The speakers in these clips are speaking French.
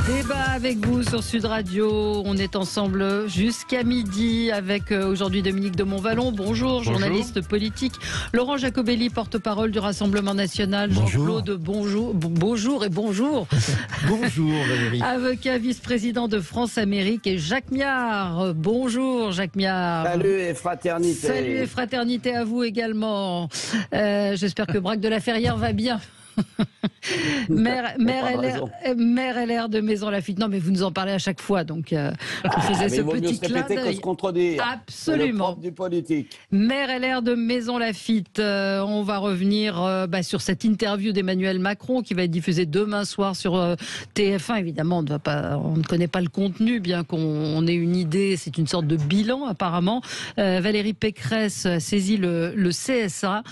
Débat avec vous sur Sud Radio. On est ensemble jusqu'à midi avec aujourd'hui Dominique de Montvalon. Bonjour, journaliste politique. Laurent Jacobelli, porte-parole du Rassemblement National. Jean-Claude, bonjour. Bonjour et bonjour. Bonjour Valérie. Avocat vice-président de France-Amérique et Jacques Miard. Bonjour Jacques Miard. Salut et fraternité. Salut et fraternité à vous également. J'espère que Braque de la Ferrière va bien. Maire LR de Maisons-Laffitte. Non, mais vous nous en parlez à chaque fois, donc vous faisiez ce petit clin d'œil. Absolument. Du politique. Maire LR de Maisons-Laffitte. On va revenir sur cette interview d'Emmanuel Macron qui va être diffusée demain soir sur TF1. Évidemment, on ne connaît pas le contenu, bien qu'on ait une idée. C'est une sorte de bilan, apparemment. Valérie Pécresse a saisi le CSA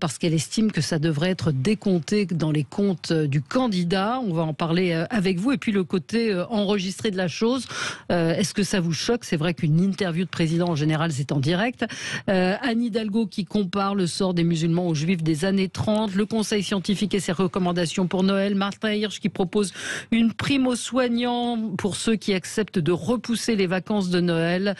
parce qu'elle estime que ça devrait être décompté dans les comptes du candidat. On va en parler avec vous. Et puis le côté enregistré de la chose. Est-ce que ça vous choque? C'est vrai qu'une interview de président, en général, c'est en direct. Anne Hidalgo qui compare le sort des musulmans aux juifs des années 30. Le conseil scientifique et ses recommandations pour Noël. Martin Hirsch qui propose une prime aux soignants pour ceux qui acceptent de repousser les vacances de Noël.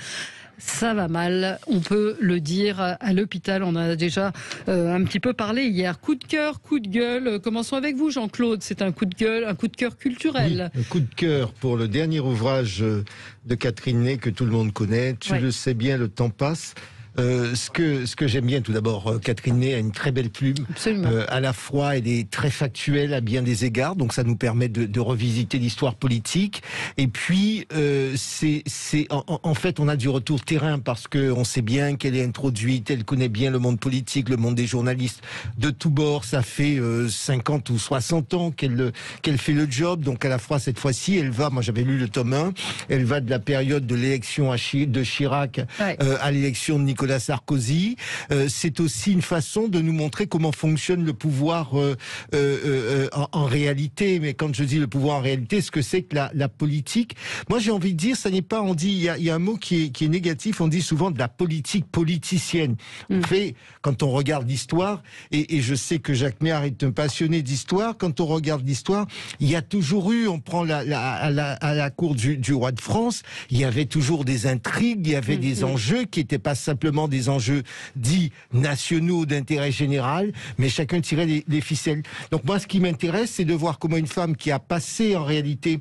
Ça va mal, on peut le dire. À l'hôpital, on a déjà un petit peu parlé hier. Coup de cœur, coup de gueule. Commençons avec vous, Jean-Claude. C'est un coup de gueule, un coup de cœur culturel. Oui, un coup de cœur pour le dernier ouvrage de Catherine Ney que tout le monde connaît. Tu le sais bien, le temps passe. Ce que j'aime bien, tout d'abord, Catherine Ney a une très belle plume. À la fois, elle est très factuelle à bien des égards, donc ça nous permet de revisiter l'histoire politique. Et puis, en fait, on a du retour terrain parce que on sait bien qu'elle est introduite, elle connaît bien le monde politique, le monde des journalistes de tous bords. Ça fait 50 ou 60 ans qu'elle fait le job. Donc, à la fois, cette fois-ci, elle va, moi j'avais lu le tome 1, elle va de la période de l'élection de Chirac à l'élection de Nicolas Sarkozy. C'est aussi une façon de nous montrer comment fonctionne le pouvoir en réalité. Mais quand je dis le pouvoir en réalité, ce que c'est que la politique, moi j'ai envie de dire, ça n'est pas, on dit, il y a un mot qui est négatif, on dit souvent de la politique politicienne. En fait, quand on regarde l'histoire, et je sais que Jacques Miard est un passionné d'histoire, quand on regarde l'histoire, il y a toujours eu, on prend à la cour du roi de France, il y avait toujours des intrigues, il y avait des enjeux qui n'étaient pas simplement des enjeux dits nationaux d'intérêt général, mais chacun tirait les ficelles. Donc moi, ce qui m'intéresse, c'est de voir comment une femme qui a passé en réalité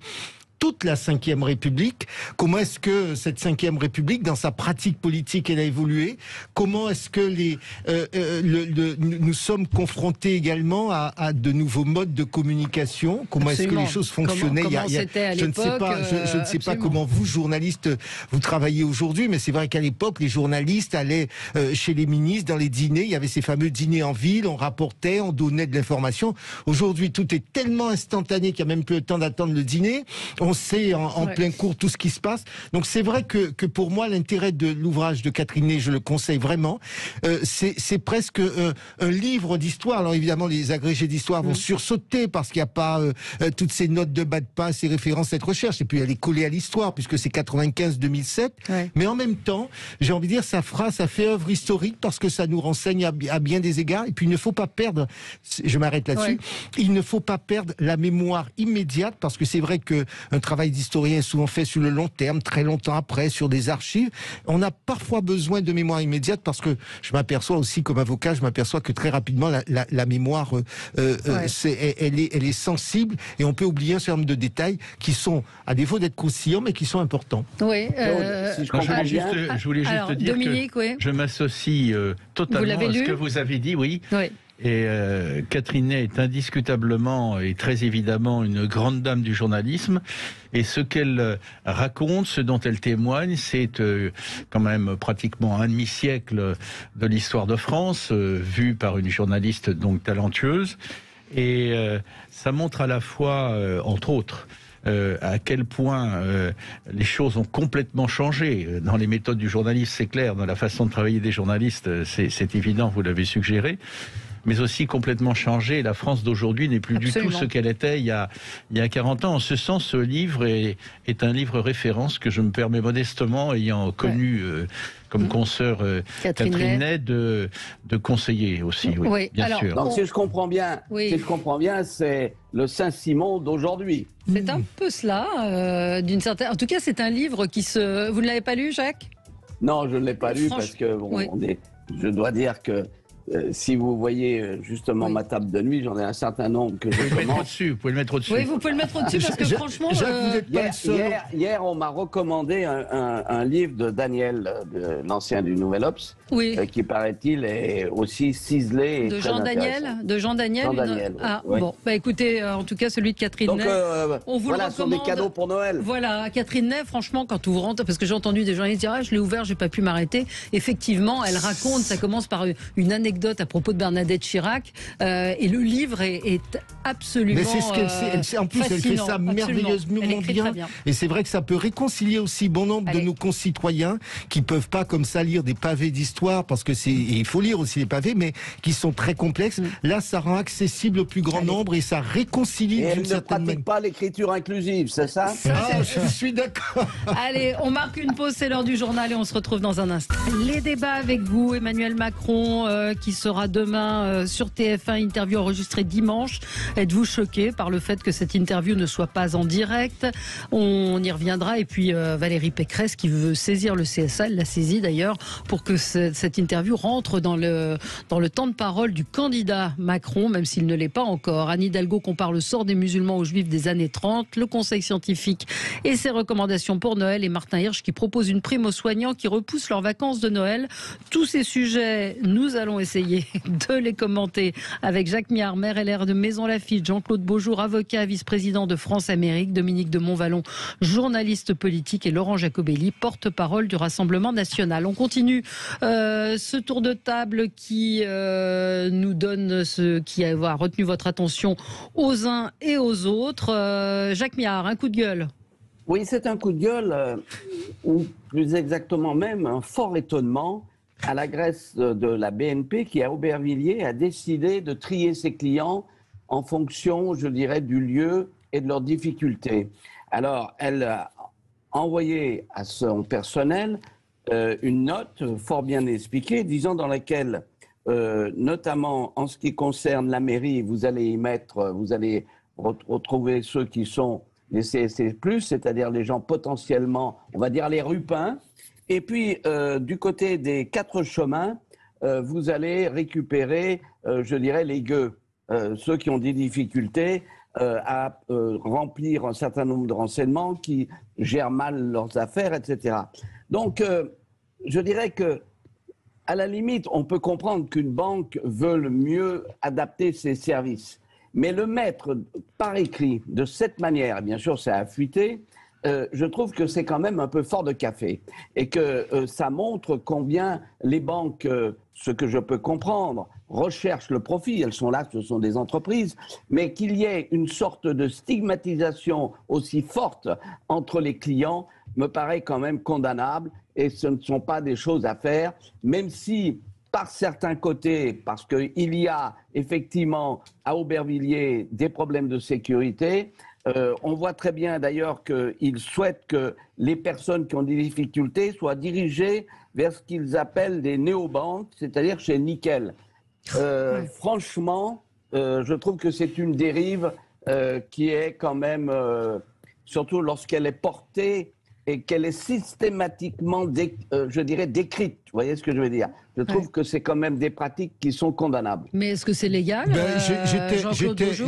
toute la Ve République, comment est-ce que cette Ve République, dans sa pratique politique, elle a évolué? Comment est-ce que nous sommes confrontés également à de nouveaux modes de communication? Comment est-ce que les choses fonctionnaient? Je ne sais pas comment vous, journalistes, vous travaillez aujourd'hui, mais c'est vrai qu'à l'époque, les journalistes allaient chez les ministres, dans les dîners, il y avait ces fameux dîners en ville, on rapportait, on donnait de l'information. Aujourd'hui, tout est tellement instantané qu'il n'y a même plus le temps d'attendre le dîner. On sait en plein cours tout ce qui se passe. Donc c'est vrai que pour moi, l'intérêt de l'ouvrage de Catherine Ney, je le conseille vraiment, c'est presque un livre d'histoire. Alors évidemment, les agrégés d'histoire vont sursauter parce qu'il n'y a pas toutes ces notes de bas de page, ces références, cette recherche. Et puis elle est collée à l'histoire puisque c'est 95-2007. Mais en même temps, j'ai envie de dire, ça fait œuvre historique parce que ça nous renseigne à bien des égards. Et puis il ne faut pas perdre, je m'arrête là-dessus, il ne faut pas perdre la mémoire immédiate parce que c'est vrai que un travail d'historien est souvent fait sur le long terme, très longtemps après, sur des archives. On a parfois besoin de mémoire immédiate parce que je m'aperçois aussi, comme avocat, que très rapidement, la mémoire, elle est sensible et on peut oublier un certain nombre de détails qui sont, à défaut d'être croustillants, mais qui sont importants. Oui. Si je voulais juste dire Dominique, que je m'associe totalement à ce que vous avez dit, oui. Et Catherine Ney est indiscutablement et très évidemment une grande dame du journalisme. Et ce qu'elle raconte, ce dont elle témoigne, c'est quand même pratiquement un demi-siècle de l'histoire de France, vu par une journaliste donc talentueuse. Et ça montre à la fois, entre autres, à quel point les choses ont complètement changé dans les méthodes du journalisme, c'est clair, dans la façon de travailler des journalistes, c'est évident, vous l'avez suggéré. mais aussi complètement changé. La France d'aujourd'hui n'est plus Absolument. du tout ce qu'elle était il y a 40 ans. En ce sens, ce livre est un livre référence que je me permets modestement, ayant connu comme consoeur Catherine Ney, de conseiller aussi, bien sûr. Donc si je comprends bien, c'est le Saint-Simon d'aujourd'hui. C'est un peu cela, d'une certaine. En tout cas, c'est un livre qui se. Vous ne l'avez pas lu, Jacques ? Non, je ne l'ai pas lu parce que je dois dire que si vous voyez justement ma table de nuit, j'en ai un certain nombre que je commence. Vous pouvez le mettre au-dessus. Oui, vous pouvez le mettre au-dessus parce que franchement... Hier, on m'a recommandé un livre de Daniel, l'ancien du Nouvel Obs, qui paraît-il est aussi ciselé et de Jean Daniel. Bon, écoutez, en tout cas celui de Catherine Ney. On vous le recommande. Ce sont des cadeaux pour Noël. Voilà, Catherine Ney, franchement, quand vous rentrez, parce que j'ai entendu des journalistes dire je l'ai ouvert, j'ai pas pu m'arrêter. Effectivement, elle raconte, ça commence par une anecdote à propos de Bernadette Chirac, et le livre est absolument. Mais c'est ce qu'elle sait. En plus, elle fait ça merveilleusement bien. Et c'est vrai que ça peut réconcilier aussi bon nombre de nos concitoyens qui peuvent pas comme ça lire des pavés d'histoire, parce que il faut lire aussi les pavés, mais qui sont très complexes. Là, ça rend accessible au plus grand nombre et ça réconcilie d'une certaine manière. Elle ne pratique pas l'écriture inclusive, c'est ça? Je suis d'accord. Allez, on marque une pause, c'est l'heure du journal et on se retrouve dans un instant. Les débats avec vous, Emmanuel Macron, qui sera demain sur TF1, interview enregistrée dimanche. Êtes-vous choqué par le fait que cette interview ne soit pas en direct? On y reviendra. Et puis Valérie Pécresse qui veut saisir le CSA, elle l'a saisi d'ailleurs, pour que cette interview rentre dans le temps de parole du candidat Macron, même s'il ne l'est pas encore. Anne Hidalgo compare le sort des musulmans aux juifs des années 30, le conseil scientifique et ses recommandations pour Noël, et Martin Hirsch qui propose une prime aux soignants qui repoussent leurs vacances de Noël. Tous ces sujets, nous allons essayer de les commenter avec Jacques Miard, maire LR de Maisons-Laffitte, Jean-Claude Beaujour, avocat, vice-président de France-Amérique, Dominique de Montvalon, journaliste politique, et Laurent Jacobelli, porte-parole du Rassemblement national. On continue ce tour de table qui nous donne ce qui a retenu votre attention aux uns et aux autres. Jacques Miard, un coup de gueule. Oui, c'est un coup de gueule, ou plus exactement même un fort étonnement à la Grèce de la BNP qui, à Aubervilliers, a décidé de trier ses clients en fonction, je dirais, du lieu et de leurs difficultés. Alors, elle a envoyé à son personnel une note fort bien expliquée, disant dans laquelle, notamment en ce qui concerne la mairie, vous allez retrouver ceux qui sont les CSC+, c'est-à-dire les gens potentiellement, on va dire les rupins. Et puis, du côté des 4 chemins, vous allez récupérer, je dirais, les gueux, ceux qui ont des difficultés à remplir un certain nombre de renseignements, qui gèrent mal leurs affaires, etc. Donc, je dirais que, à la limite, on peut comprendre qu'une banque veuille mieux adapter ses services. Mais le mettre par écrit de cette manière, bien sûr, ça a fuité. Je trouve que c'est quand même un peu fort de café et que ça montre combien les banques, ce que je peux comprendre, recherchent le profit. Elles sont là, ce sont des entreprises, mais qu'il y ait une sorte de stigmatisation aussi forte entre les clients me paraît quand même condamnable, et ce ne sont pas des choses à faire, même si par certains côtés, parce qu'il y a effectivement à Aubervilliers des problèmes de sécurité. On voit très bien d'ailleurs qu'ils souhaitent que les personnes qui ont des difficultés soient dirigées vers ce qu'ils appellent des néobanques, c'est-à-dire chez Nickel. Franchement, je trouve que c'est une dérive qui est quand même, surtout lorsqu'elle est portée et qu'elle est systématiquement, je dirais, décrite. Vous voyez ce que je veux dire? Je trouve que c'est quand même des pratiques qui sont condamnables. Mais est-ce que c'est légal?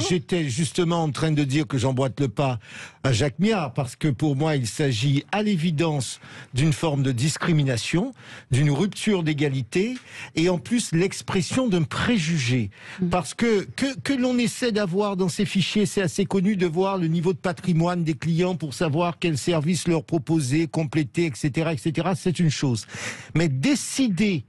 J'étais justement en train de dire que j'emboîte le pas à Jacques Miard, parce que pour moi, il s'agit à l'évidence d'une forme de discrimination, d'une rupture d'égalité, et en plus l'expression d'un préjugé. Parce que l'on essaie d'avoir dans ces fichiers, c'est assez connu, de voir le niveau de patrimoine des clients pour savoir quels services leur proposer, compléter, etc., etc. C'est une chose. Mais décider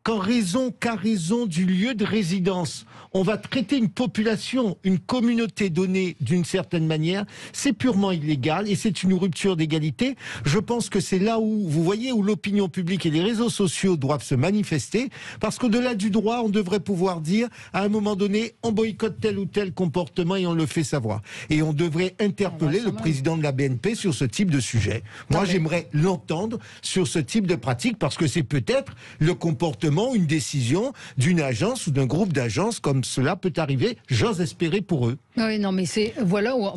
qu'à raison du lieu de résidence, on va traiter une population, une communauté donnée d'une certaine manière, c'est purement illégal et c'est une rupture d'égalité. Je pense que c'est là où, vous voyez, où l'opinion publique et les réseaux sociaux doivent se manifester, parce qu'au-delà du droit, on devrait pouvoir dire, à un moment donné, on boycotte tel ou tel comportement et on le fait savoir. Et on devrait interpeller le président de la BNP sur ce type de sujet. Moi, j'aimerais l'entendre sur ce type de pratique, parce que c'est peut-être le comportement, une décision d'une agence ou d'un groupe d'agences, comme cela peut arriver, j'ose espérer pour eux. Oui, non, mais voilà où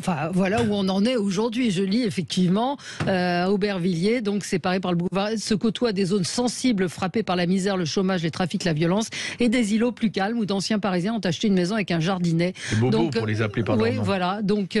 on en est aujourd'hui. Je lis effectivement Aubervilliers, donc séparé par le boulevard, se côtoient des zones sensibles frappées par la misère, le chômage, les trafics, la violence, et des îlots plus calmes où d'anciens Parisiens ont acheté une maison avec un jardinet. C'est bobo pour les appeler par leur nom. Oui, voilà. Donc,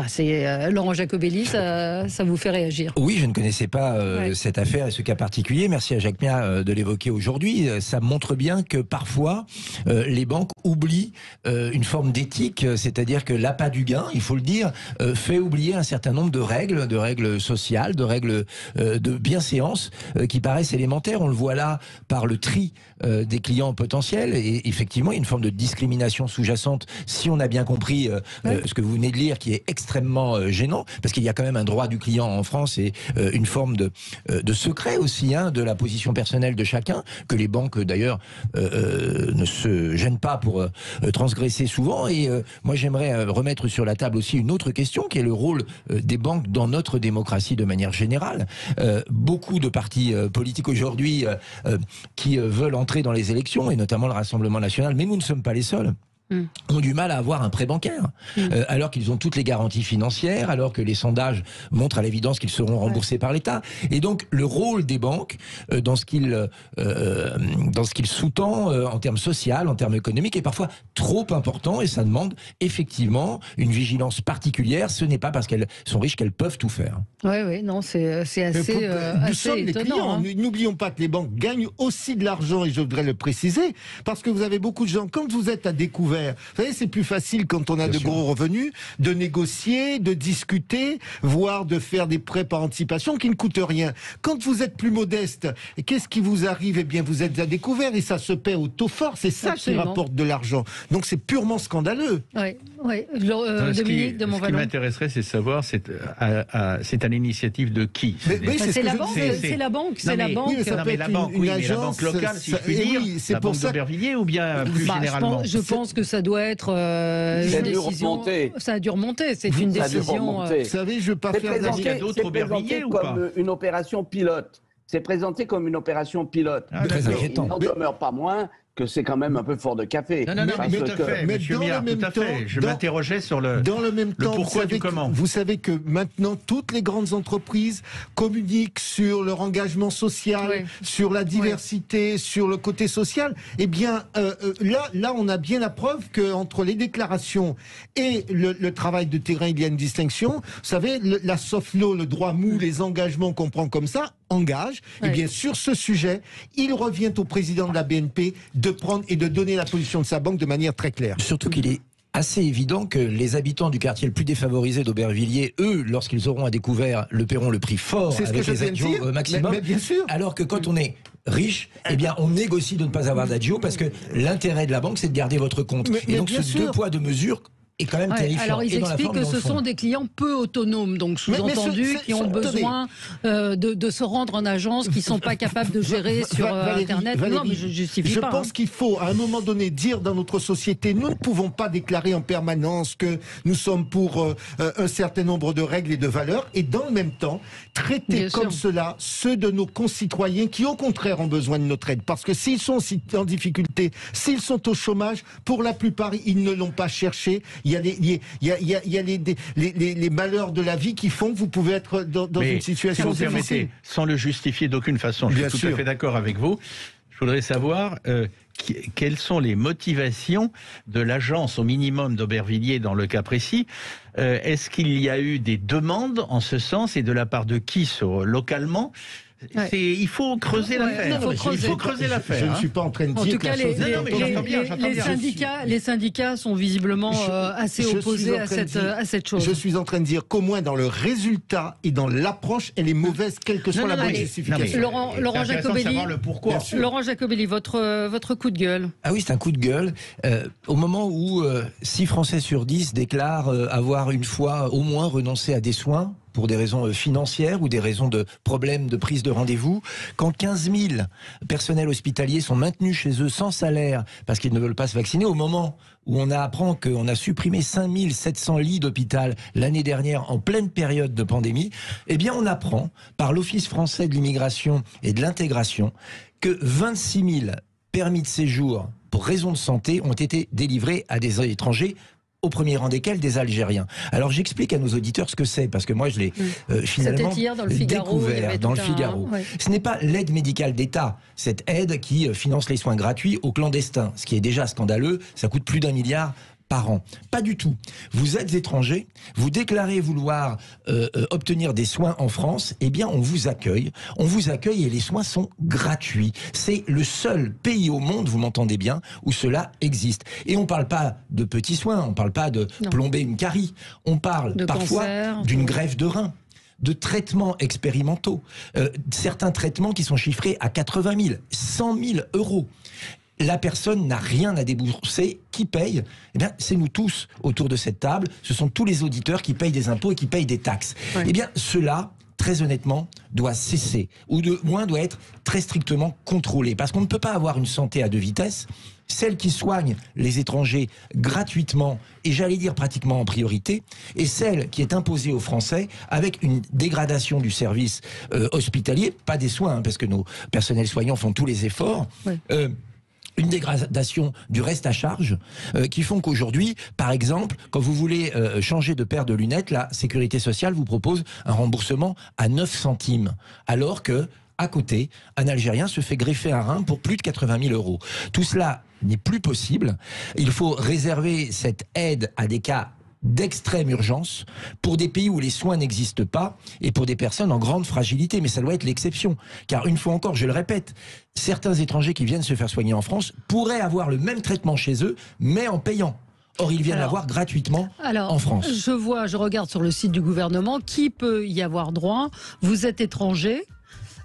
c'est Laurent Jacobelli, ça vous fait réagir? Oui, je ne connaissais pas cette affaire et ce cas particulier. Merci à Jacques Mia de l'évoquer aujourd'hui. Ça montre bien que parfois les banques oublient une forme d'éthique, c'est-à-dire que l'appât du gain, il faut le dire, fait oublier un certain nombre de règles sociales, de règles de bienséance qui paraissent élémentaires. On le voit là par le tri des clients potentiels, et effectivement il y a une forme de discrimination sous-jacente, si on a bien compris ce que vous venez de lire, qui est extrêmement gênant, parce qu'il y a quand même un droit du client en France et une forme de secret aussi de la position personnelle de chacun, que les banques d'ailleurs ne se gênent pas pour transgresser souvent. Et moi j'aimerais remettre sur la table aussi une autre question, qui est le rôle des banques dans notre démocratie de manière générale. Beaucoup de partis politiques aujourd'hui qui veulent entrer dans les élections, et notamment le Rassemblement national, mais nous ne sommes pas les seuls, ont du mal à avoir un prêt bancaire, alors qu'ils ont toutes les garanties financières, alors que les sondages montrent à l'évidence qu'ils seront remboursés par l'État. Et donc le rôle des banques dans ce qu'il sous-tend en termes sociaux, en termes économiques, est parfois trop important, et ça demande effectivement une vigilance particulière. Ce n'est pas parce qu'elles sont riches qu'elles peuvent tout faire. Oui, non, c'est assez, nous sommes les étonnant. clients. N'oublions pas que les banques gagnent aussi de l'argent, et je voudrais le préciser, parce que vous avez beaucoup de gens, quand vous êtes à découvert, vous savez, c'est plus facile quand on a gros revenus, de négocier, de discuter, voire de faire des prêts par anticipation qui ne coûtent rien. Quand vous êtes plus modeste, qu'est-ce qui vous arrive? Eh bien, vous êtes à découvert et ça se paie au taux fort. C'est ça qui rapporte de l'argent. Donc, c'est purement scandaleux. Oui. Dominique de Montvalon. Ce qui m'intéresserait, c'est de savoir, c'est à l'initiative de qui? C'est la banque. C'est la banque. Oui, mais ça peut être une agence, la banque locale, si je puis dire, la banque d'Aubervilliers, ou bien plus généralement? Je pense que ça doit être une décision. Ça a dû remonter. C'est une décision. Vous savez, je ne veux pas faire d'il d'autres Aubervilliers ou pas? Une opération pilote. C'est présenté comme une opération pilote. Très inquiétant. Il n'en demeure pas moins que c'est quand même un peu fort de café. Non, mais tout à fait, monsieur Mia, tout à fait. Je m'interrogeais sur le pourquoi du comment. Vous savez que maintenant, toutes les grandes entreprises communiquent sur leur engagement social, sur la diversité, sur le côté social. Eh bien, là, on a bien la preuve qu'entre les déclarations et le travail de terrain, il y a une distinction. Vous savez, la soft law, le droit mou, les engagements qu'on prend comme ça, engage. Eh bien, sur ce sujet, il revient au président de la BNP de prendre et de donner la position de sa banque de manière très claire. Surtout qu'il est assez évident que les habitants du quartier le plus défavorisé d'Aubervilliers, eux, lorsqu'ils auront à découvert, le paieront le prix fort avec les adios au maximum. Mais bien sûr. Alors que quand on est riche, eh bien, on négocie de ne pas avoir d'adios, parce que l'intérêt de la banque, c'est de garder votre compte. Et donc, ce deux poids, deux mesures est quand même terrifiant. Alors, ils expliquent que ce sont des clients peu autonomes, donc sous-entendu, qui ont besoin de se rendre en agence, qui ne sont pas capables de gérer sur Internet. Non, mais je ne justifie pas. Je pense qu'il faut, à un moment donné, dire dans notre société, nous ne pouvons pas déclarer en permanence que nous sommes pour un certain nombre de règles et de valeurs, et dans le même temps, traiter comme cela ceux de nos concitoyens qui, au contraire, ont besoin de notre aide. Parce que s'ils sont en difficulté, s'ils sont au chômage, pour la plupart, ils ne l'ont pas cherché. Il y a les malheurs de la vie qui font que vous pouvez être dans une situation difficile. Si vous permettez, sans le justifier d'aucune façon, je suis tout à fait d'accord avec vous. Je voudrais savoir quelles sont les motivations de l'agence au minimum d'Aubervilliers dans le cas précis. Est-ce qu'il y a eu des demandes en ce sens, et de la part de qui localement? Il faut creuser l'affaire. Il faut creuser l'affaire. Je ne suis pas en train de dire que les syndicats sont visiblement assez opposés à cette chose. Je suis en train de dire qu'au moins dans le résultat et dans l'approche, elle est mauvaise, quelle que soit la bonne justification. Laurent Jacobelli, votre coup de gueule. Ah oui, c'est un coup de gueule. Au moment où 6 Français sur 10 déclarent avoir une fois au moins renoncé à des soins, pour des raisons financières ou des raisons de problèmes de prise de rendez-vous, quand 15 000 personnels hospitaliers sont maintenus chez eux sans salaire parce qu'ils ne veulent pas se vacciner, au moment où on apprend qu'on a supprimé 5 700 lits d'hôpital l'année dernière en pleine période de pandémie, eh bien on apprend par l'Office français de l'immigration et de l'intégration que 26 000 permis de séjour pour raisons de santé ont été délivrés à des étrangers, au premier rang desquels des Algériens. Alors j'explique à nos auditeurs ce que c'est, parce que moi je l'ai finalement découvert dans le Figaro. Ce n'est pas l'aide médicale d'État, cette aide qui finance les soins gratuits aux clandestins, ce qui est déjà scandaleux, ça coûte plus d'1 milliard par an. Pas du tout. Vous êtes étranger, vous déclarez vouloir obtenir des soins en France, eh bien on vous accueille et les soins sont gratuits. C'est le seul pays au monde, vous m'entendez bien, où cela existe. Et on ne parle pas de petits soins, on ne parle pas de plomber une carie, on parle parfois d'une greffe de rein, de traitements expérimentaux, certains traitements qui sont chiffrés à 80 000, 100 000 euros. La personne n'a rien à débourser. Qui paye? Eh bien, c'est nous tous autour de cette table. Ce sont tous les auditeurs qui payent des impôts et qui payent des taxes. Eh bien, cela, très honnêtement, doit cesser. Ou de moins, doit être très strictement contrôlé. Parce qu'on ne peut pas avoir une santé à 2 vitesses. Celle qui soigne les étrangers gratuitement, et j'allais dire pratiquement en priorité, et celle qui est imposée aux Français avec une dégradation du service hospitalier, pas des soins, hein, parce que nos personnels soignants font tous les efforts, une dégradation du reste à charge qui font qu'aujourd'hui, par exemple, quand vous voulez changer de paire de lunettes, la Sécurité sociale vous propose un remboursement à 9 centimes, alors que à côté, un Algérien se fait greffer un rein pour plus de 80 000 euros. Tout cela n'est plus possible. Il faut réserver cette aide à des cas d'extrême urgence pour des pays où les soins n'existent pas et pour des personnes en grande fragilité. Mais ça doit être l'exception. Car une fois encore, je le répète, certains étrangers qui viennent se faire soigner en France pourraient avoir le même traitement chez eux, mais en payant. Or, ils viennent l'avoir gratuitement en France. Je regarde sur le site du gouvernement, qui peut y avoir droit? Vous êtes étranger,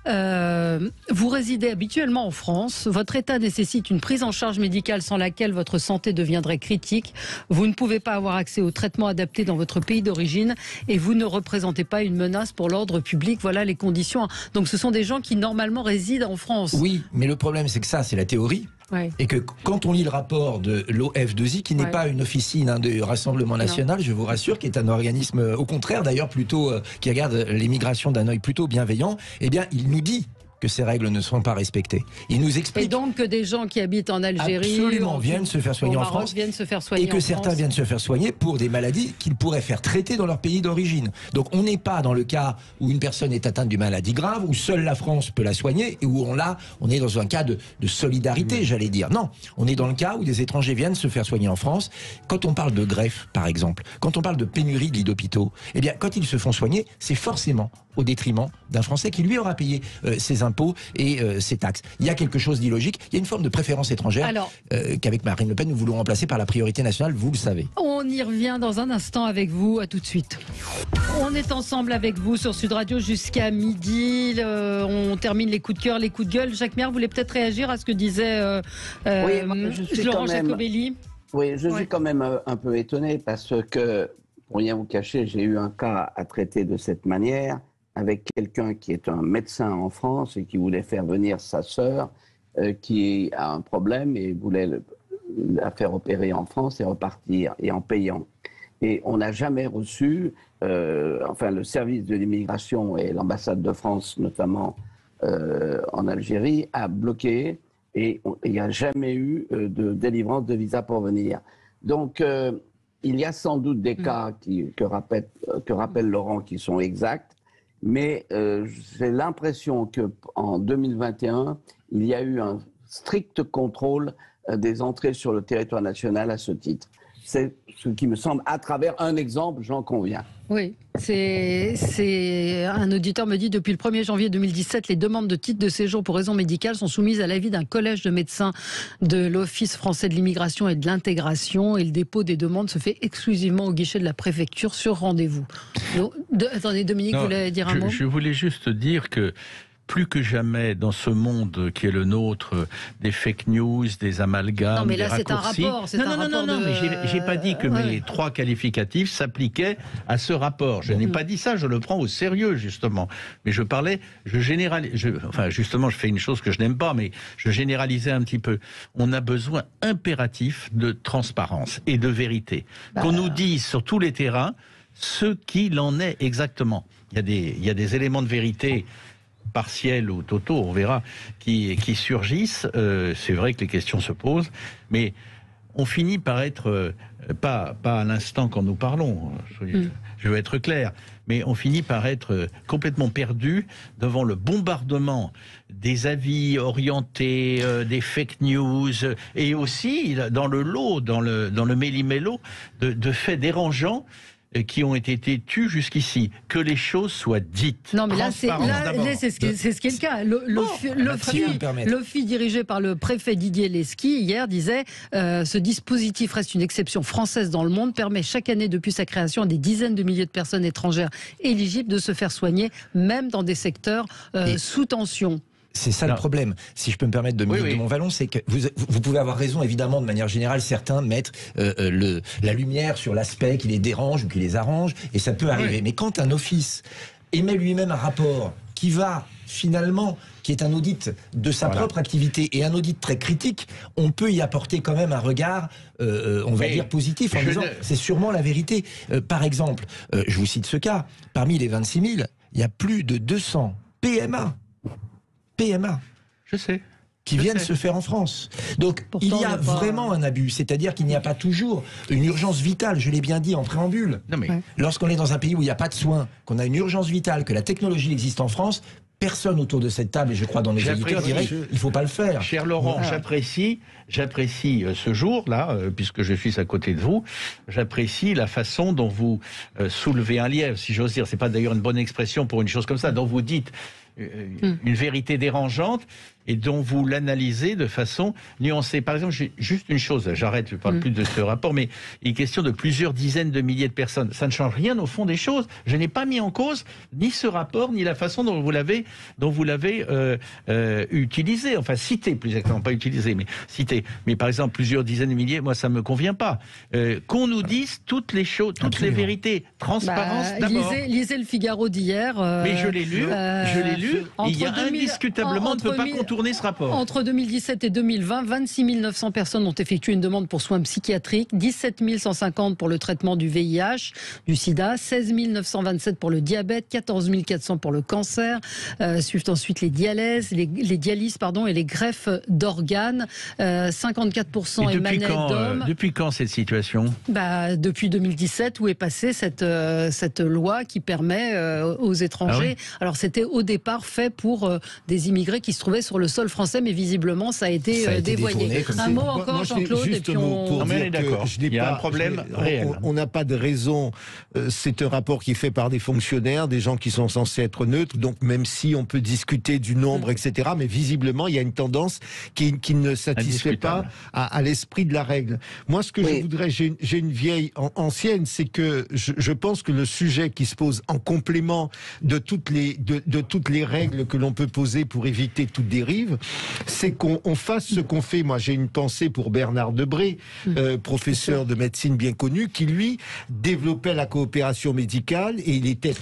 vous résidez habituellement en France, votre état nécessite une prise en charge médicale sans laquelle votre santé deviendrait critique, vous ne pouvez pas avoir accès aux traitements adaptés dans votre pays d'origine et vous ne représentez pas une menace pour l'ordre public. Voilà les conditions. Donc ce sont des gens qui normalement résident en France. Oui, mais le problème c'est que ça, c'est la théorie. Et que quand on lit le rapport de l'OF2I, qui n'est pas une officine de Rassemblement National, je vous rassure, qui est un organisme, au contraire d'ailleurs, plutôt qui regarde l'immigration d'un œil plutôt bienveillant, eh bien il nous dit que ces règles ne sont pas respectées. Il nous explique. Et donc que des gens qui habitent en Algérie viennent se faire soigner en France, et que certains viennent se faire soigner pour des maladies qu'ils pourraient faire traiter dans leur pays d'origine. Donc on n'est pas dans le cas où une personne est atteinte d'une maladie grave, où seule la France peut la soigner, et où on est dans un cas de solidarité, j'allais dire. Non, on est dans le cas où des étrangers viennent se faire soigner en France. Quand on parle de greffe, par exemple, quand on parle de pénurie de lits d'hôpitaux, eh bien quand ils se font soigner, c'est forcément au détriment d'un Français qui lui aura payé ses impôts et ses taxes. Il y a quelque chose d'illogique, il y a une forme de préférence étrangère qu'avec Marine Le Pen nous voulons remplacer par la priorité nationale, vous le savez. On y revient dans un instant avec vous, à tout de suite. On est ensemble avec vous sur Sud Radio jusqu'à midi, on termine les coups de cœur, les coups de gueule. Jacques Méhard voulait peut-être réagir à ce que disait Laurent Jacobelli. Oui, je suis quand même un peu étonné parce que, pour rien vous cacher, j'ai eu un cas à traiter de cette manière avec quelqu'un qui est un médecin en France et qui voulait faire venir sa sœur qui a un problème et voulait la faire opérer en France et repartir, et en payant. Et on n'a jamais reçu, le service de l'immigration et l'ambassade de France, notamment en Algérie, a bloqué et il n'y a jamais eu de délivrance de visa pour venir. Donc, il y a sans doute des cas que rappelle Laurent qui sont exacts, mais j'ai l'impression qu'en 2021, il y a eu un strict contrôle des entrées sur le territoire national à ce titre. C'est ce qui me semble, à travers un exemple, j'en conviens. Oui, un auditeur me dit depuis le 1er janvier 2017, les demandes de titre de séjour pour raison médicale sont soumises à l'avis d'un collège de médecins de l'Office français de l'immigration et de l'intégration, et le dépôt des demandes se fait exclusivement au guichet de la préfecture sur rendez-vous. Attendez, Dominique, vous voulez dire un mot ? Je voulais juste dire que plus que jamais dans ce monde qui est le nôtre, des fake news, des amalgames, non, mais là, des raccourcis. C'est un rapport. Non, mais j'ai pas dit que mes 3 qualificatifs s'appliquaient à ce rapport. Je n'ai pas dit ça, je le prends au sérieux, justement. Mais je fais une chose que je n'aime pas, mais je généralisais un petit peu. On a besoin impératif de transparence et de vérité. Qu'on nous dise sur tous les terrains ce qu'il en est exactement. Il y a des éléments de vérité partiels ou totaux, on verra, qui surgissent. C'est vrai que les questions se posent, mais on finit par être, pas à l'instant quand nous parlons, je veux être clair, mais on finit par être complètement perdu devant le bombardement des avis orientés, des fake news, et aussi dans le lot, dans le méli-mélo de faits dérangeants qui ont été têtus jusqu'ici, que les choses soient dites. Non, mais là, c'est ce qui est le cas. L'OFII dirigé par le préfet Didier Lesky, hier, disait ce dispositif reste une exception française dans le monde, permet chaque année depuis sa création à des dizaines de milliers de personnes étrangères éligibles de se faire soigner, même dans des secteurs sous tension. C'est ça le problème, si je peux me permettre de Montvalon, c'est que vous pouvez avoir raison, évidemment, de manière générale, certains mettent la lumière sur l'aspect qui les dérange ou qui les arrange, et ça peut arriver. Mais quand un office émet lui-même un rapport qui va finalement, qui est un audit de sa propre activité et un audit très critique, on peut y apporter quand même un regard, on va dire, positif, en disant c'est sûrement la vérité. Par exemple, je vous cite ce cas, parmi les 26 000, il y a plus de 200 PMA. Je sais. Qui viennent se faire en France. Donc, pourtant, il y a vraiment un abus. C'est-à-dire qu'il n'y a pas toujours une urgence vitale, je l'ai bien dit en préambule. Lorsqu'on est dans un pays où il n'y a pas de soins, qu'on a une urgence vitale, que la technologie existe en France, personne autour de cette table, et je crois dans les auditeurs, dirait qu'il ne faut pas le faire. Cher Laurent, j'apprécie ce jour-là, puisque je suis à côté de vous, j'apprécie la façon dont vous soulevez un lièvre, si j'ose dire. C'est pas d'ailleurs une bonne expression pour une chose comme ça, dont vous dites une vérité dérangeante et dont vous l'analysez de façon nuancée. Par exemple, juste une chose, j'arrête, je ne parle plus de ce rapport, mais il est question de plusieurs dizaines de milliers de personnes. Ça ne change rien au fond des choses. Je n'ai pas mis en cause ni ce rapport, ni la façon dont vous l'avez utilisé, enfin cité plus exactement, pas utilisé, mais cité. Mais par exemple, plusieurs dizaines de milliers, moi ça ne me convient pas. Qu'on nous dise toutes les choses, toutes les vérités. Transparence d'abord. Lisez le Figaro d'hier. Mais je l'ai lu, il y a indiscutablement, on ne peut pas contourner ce rapport. Entre 2017 et 2020, 26 900 personnes ont effectué une demande pour soins psychiatriques, 17 150 pour le traitement du VIH, du sida, 16 927 pour le diabète, 14 400 pour le cancer. Suivent ensuite les dialyses, et les greffes d'organes. 54% émanaient d'hommes. Depuis quand cette situation ? Depuis 2017, où est passée cette loi qui permet aux étrangers. Alors c'était au départ fait pour des immigrés qui se trouvaient sur le sol français, mais visiblement ça a été dévoyé. Un mot encore, Jean-Claude, et puis on est d'accord. Il y a un problème réel. On n'a pas de raison. C'est un rapport qui est fait par des fonctionnaires, des gens qui sont censés être neutres. Donc même si on peut discuter du nombre, etc., mais visiblement il y a une tendance qui ne satisfait pas à l'esprit de la règle. Moi, ce que je voudrais, j'ai une vieille ancienne, c'est que je pense que le sujet qui se pose en complément de toutes les règles que l'on peut poser pour éviter toute dérive, c'est qu'on fasse ce qu'on fait. Moi, j'ai une pensée pour Bernard Debré, professeur de médecine bien connu, qui lui développait la coopération médicale, et il était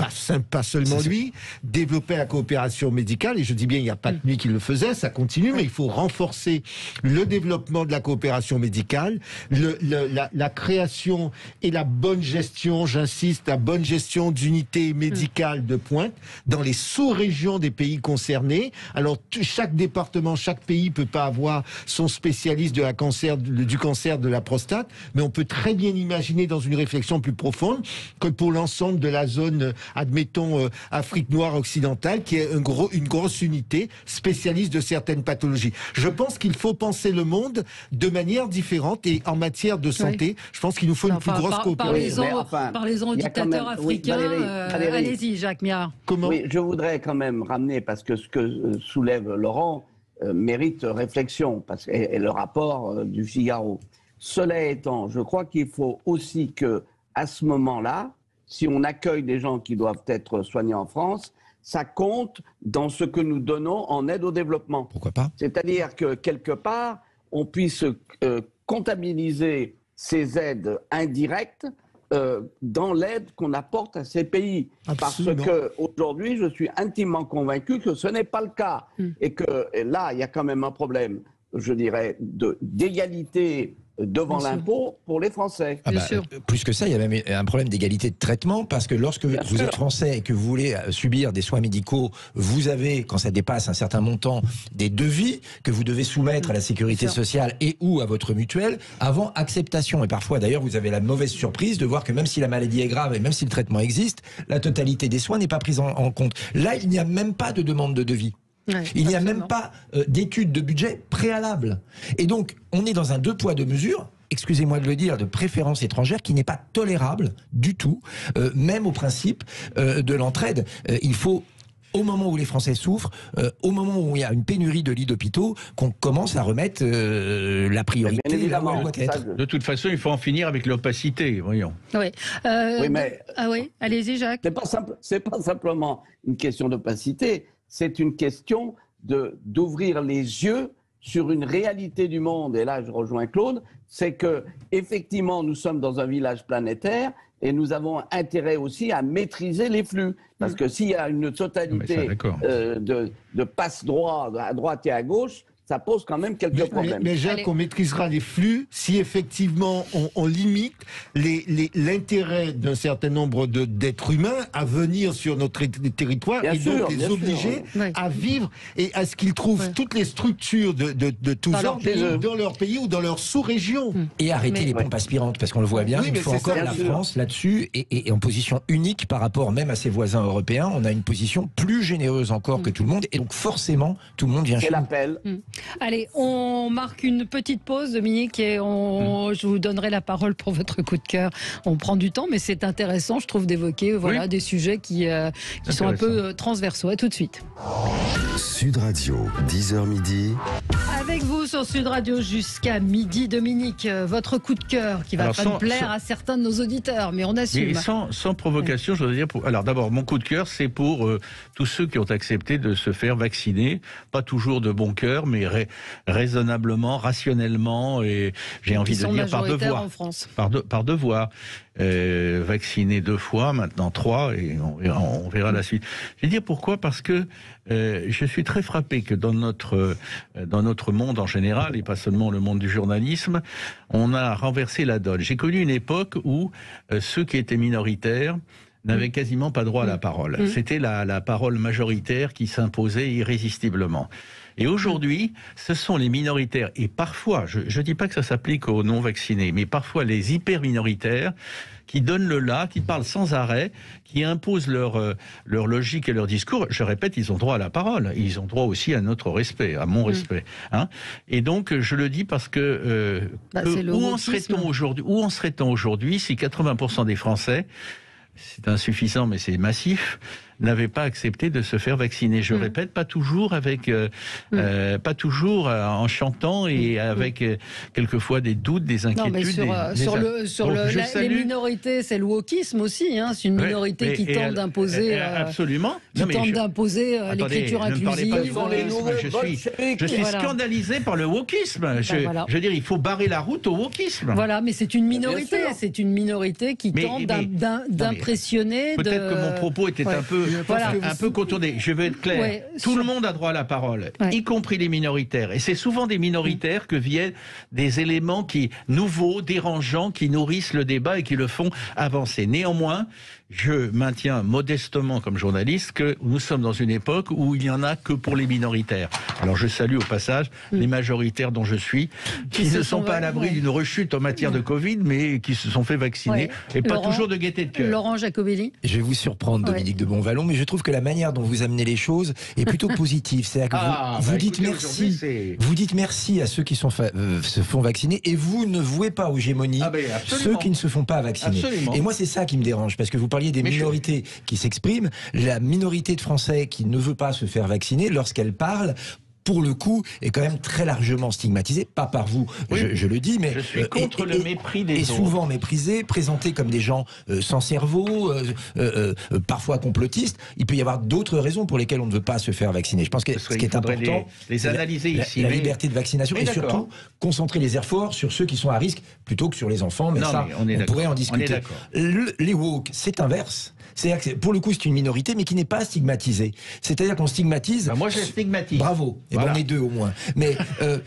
pas seulement lui, développait la coopération médicale, et je dis bien, il n'y a pas que lui qui le faisait, ça continue, mais il faut renforcer le développement de la coopération médicale, la création et la bonne gestion, j'insiste, la bonne gestion d'unités médicales de pointe dans les sous-régions présidents des pays concernés. Alors, chaque département, chaque pays peut pas avoir son spécialiste du cancer de la prostate, mais on peut très bien imaginer dans une réflexion plus profonde que pour l'ensemble de la zone, admettons, Afrique noire occidentale, qui est une grosse unité spécialiste de certaines pathologies. Je pense qu'il faut penser le monde de manière différente, et en matière de santé, je pense qu'il nous faut une plus grosse coopération. Parlez-en aux dictateurs africains. Allez-y, Jacques Miard. Comment ? Oui, je voudrais quand même ramener, parce que ce que soulève Laurent mérite réflexion, et le rapport du Figaro. Cela étant, je crois qu'il faut aussi que, à ce moment-là, si on accueille des gens qui doivent être soignés en France, ça compte dans ce que nous donnons en aide au développement. Pourquoi pas ? C'est-à-dire que, quelque part, on puisse comptabiliser ces aides indirectes dans l'aide qu'on apporte à ces pays. Absolument. Parce qu'aujourd'hui, je suis intimement convaincu que ce n'est pas le cas. Et que là, il y a quand même un problème, je dirais, d'égalité devant l'impôt pour les Français. Plus que ça, il y a même un problème d'égalité de traitement, parce que lorsque vous êtes français et que vous voulez subir des soins médicaux, vous avez, quand ça dépasse un certain montant, des devis que vous devez soumettre à la sécurité sociale et ou à votre mutuelle avant acceptation. Et parfois, d'ailleurs, vous avez la mauvaise surprise de voir que même si la maladie est grave et même si le traitement existe, la totalité des soins n'est pas prise en compte. Là, il n'y a même pas de demande de devis. Il n'y a même pas d'étude de budget préalable. Et donc, on est dans un deux poids, deux mesures, excusez-moi de le dire, de préférence étrangère qui n'est pas tolérable du tout, même au principe de l'entraide. Il faut, au moment où les Français souffrent, au moment où il y a une pénurie de lits d'hôpitaux, qu'on commence à remettre la priorité là où elle doit être. De toute façon, il faut en finir avec l'opacité, voyons. Oui. Mais allez-y, Jacques. C'est pas simplement une question d'opacité. C'est une question d'ouvrir les yeux sur une réalité du monde. Et là, je rejoins Claude, c'est que effectivement, nous sommes dans un village planétaire et nous avons intérêt aussi à maîtriser les flux. Parce que s'il y a une totalité de passe-droit à droite et à gauche, ça pose quand même quelques problèmes. Mais Jacques, on maîtrisera les flux si effectivement on limite l'intérêt d'un certain nombre d'êtres humains à venir sur notre territoire donc les obliger à vivre et à ce qu'ils trouvent toutes les structures de tous leurs pays dans leur pays ou dans leur sous-région. Et arrêter les pompes aspirantes, parce qu'on le voit bien, une fois encore, la France là-dessus est en position unique par rapport même à ses voisins européens. On a une position plus généreuse encore que tout le monde, et donc forcément, tout le monde vient chez nous. C'est l'appel. Allez, on marque une petite pause, Dominique, et je vous donnerai la parole pour votre coup de cœur. On prend du temps, mais c'est intéressant, je trouve, d'évoquer des sujets qui sont un peu transversaux. À tout de suite. Sud Radio, 10h midi. Avec vous sur Sud Radio jusqu'à midi, Dominique, votre coup de cœur qui va pas plaire à certains de nos auditeurs, mais on assume. Mais sans provocation, je voudrais dire... Alors d'abord, mon coup de cœur, c'est pour tous ceux qui ont accepté de se faire vacciner, pas toujours de bon cœur, mais raisonnablement, rationnellement, et j'ai envie de dire par devoir. En France. Par devoir. Vacciné 2 fois, maintenant 3, et on verra la suite. Je vais dire pourquoi, parce que je suis très frappé que dans notre monde en général, et pas seulement le monde du journalisme, on a renversé la donne. J'ai connu une époque où ceux qui étaient minoritaires n'avaient quasiment pas droit à la parole. C'était la parole majoritaire qui s'imposait irrésistiblement. Et aujourd'hui, ce sont les minoritaires, et parfois, je ne dis pas que ça s'applique aux non-vaccinés, mais parfois les hyper-minoritaires, qui donnent le là, qui parlent sans arrêt, qui imposent leur logique et leur discours. Je répète, ils ont droit à la parole. Ils ont droit aussi à notre respect, à mon respect. Hein. Et donc, je le dis parce que où en serait-on aujourd'hui si 80% des Français, c'est insuffisant mais c'est massif, n'avaient pas accepté de se faire vacciner. Je répète, pas toujours pas toujours en chantant et avec quelquefois des doutes, des inquiétudes. Non, mais les minorités, c'est le wokisme aussi. Hein. C'est une minorité qui tente d'imposer. Absolument. D'imposer l'écriture inclusive. Je suis scandalisé par le wokisme. Je veux dire, il faut barrer la route au wokisme. Voilà, mais c'est une minorité. C'est une minorité qui tente d'impressionner. Peut-être que mon propos était un peu contourné. Je veux être clair. Tout le monde a droit à la parole, y compris les minoritaires. Et c'est souvent des minoritaires que viennent des éléments nouveaux, dérangeants, qui nourrissent le débat et qui le font avancer. Néanmoins, je maintiens modestement comme journaliste que nous sommes dans une époque où il n'y en a que pour les minoritaires. Alors je salue au passage les majoritaires dont je suis, qui ne sont pas à l'abri d'une rechute en matière de Covid, mais qui se sont fait vacciner, et pas toujours de gaieté de cœur. Laurent Jacobelli. Je vais vous surprendre, Dominique de Bonvallon, mais je trouve que la manière dont vous amenez les choses est plutôt positive. C'est-à-dire que vous dites merci. Vous dites merci à ceux qui se font vacciner, et vous ne vouez pas aux gémonies ceux qui ne se font pas vacciner. Absolument. Et moi, c'est ça qui me dérange, parce que vous parliez des minorités qui s'expriment. La minorité de Français qui ne veut pas se faire vacciner, lorsqu'elle parle, pour le coup, est quand même très largement stigmatisé, pas par vous, je le dis, mais je suis contre le mépris des autres. Et souvent méprisé, présenté comme des gens sans cerveau, parfois complotistes. Il peut y avoir d'autres raisons pour lesquelles on ne veut pas se faire vacciner. Je pense que ce qui est important, les analyser ici, la liberté de vaccination, et surtout concentrer les efforts sur ceux qui sont à risque plutôt que sur les enfants. Mais on pourrait en discuter. Les woke, c'est inverse. C'est-à-dire que pour le coup, c'est une minorité, mais qui n'est pas stigmatisée. C'est-à-dire qu'on stigmatise. Moi, je stigmatise. Bravo. Et on est deux au moins. Mais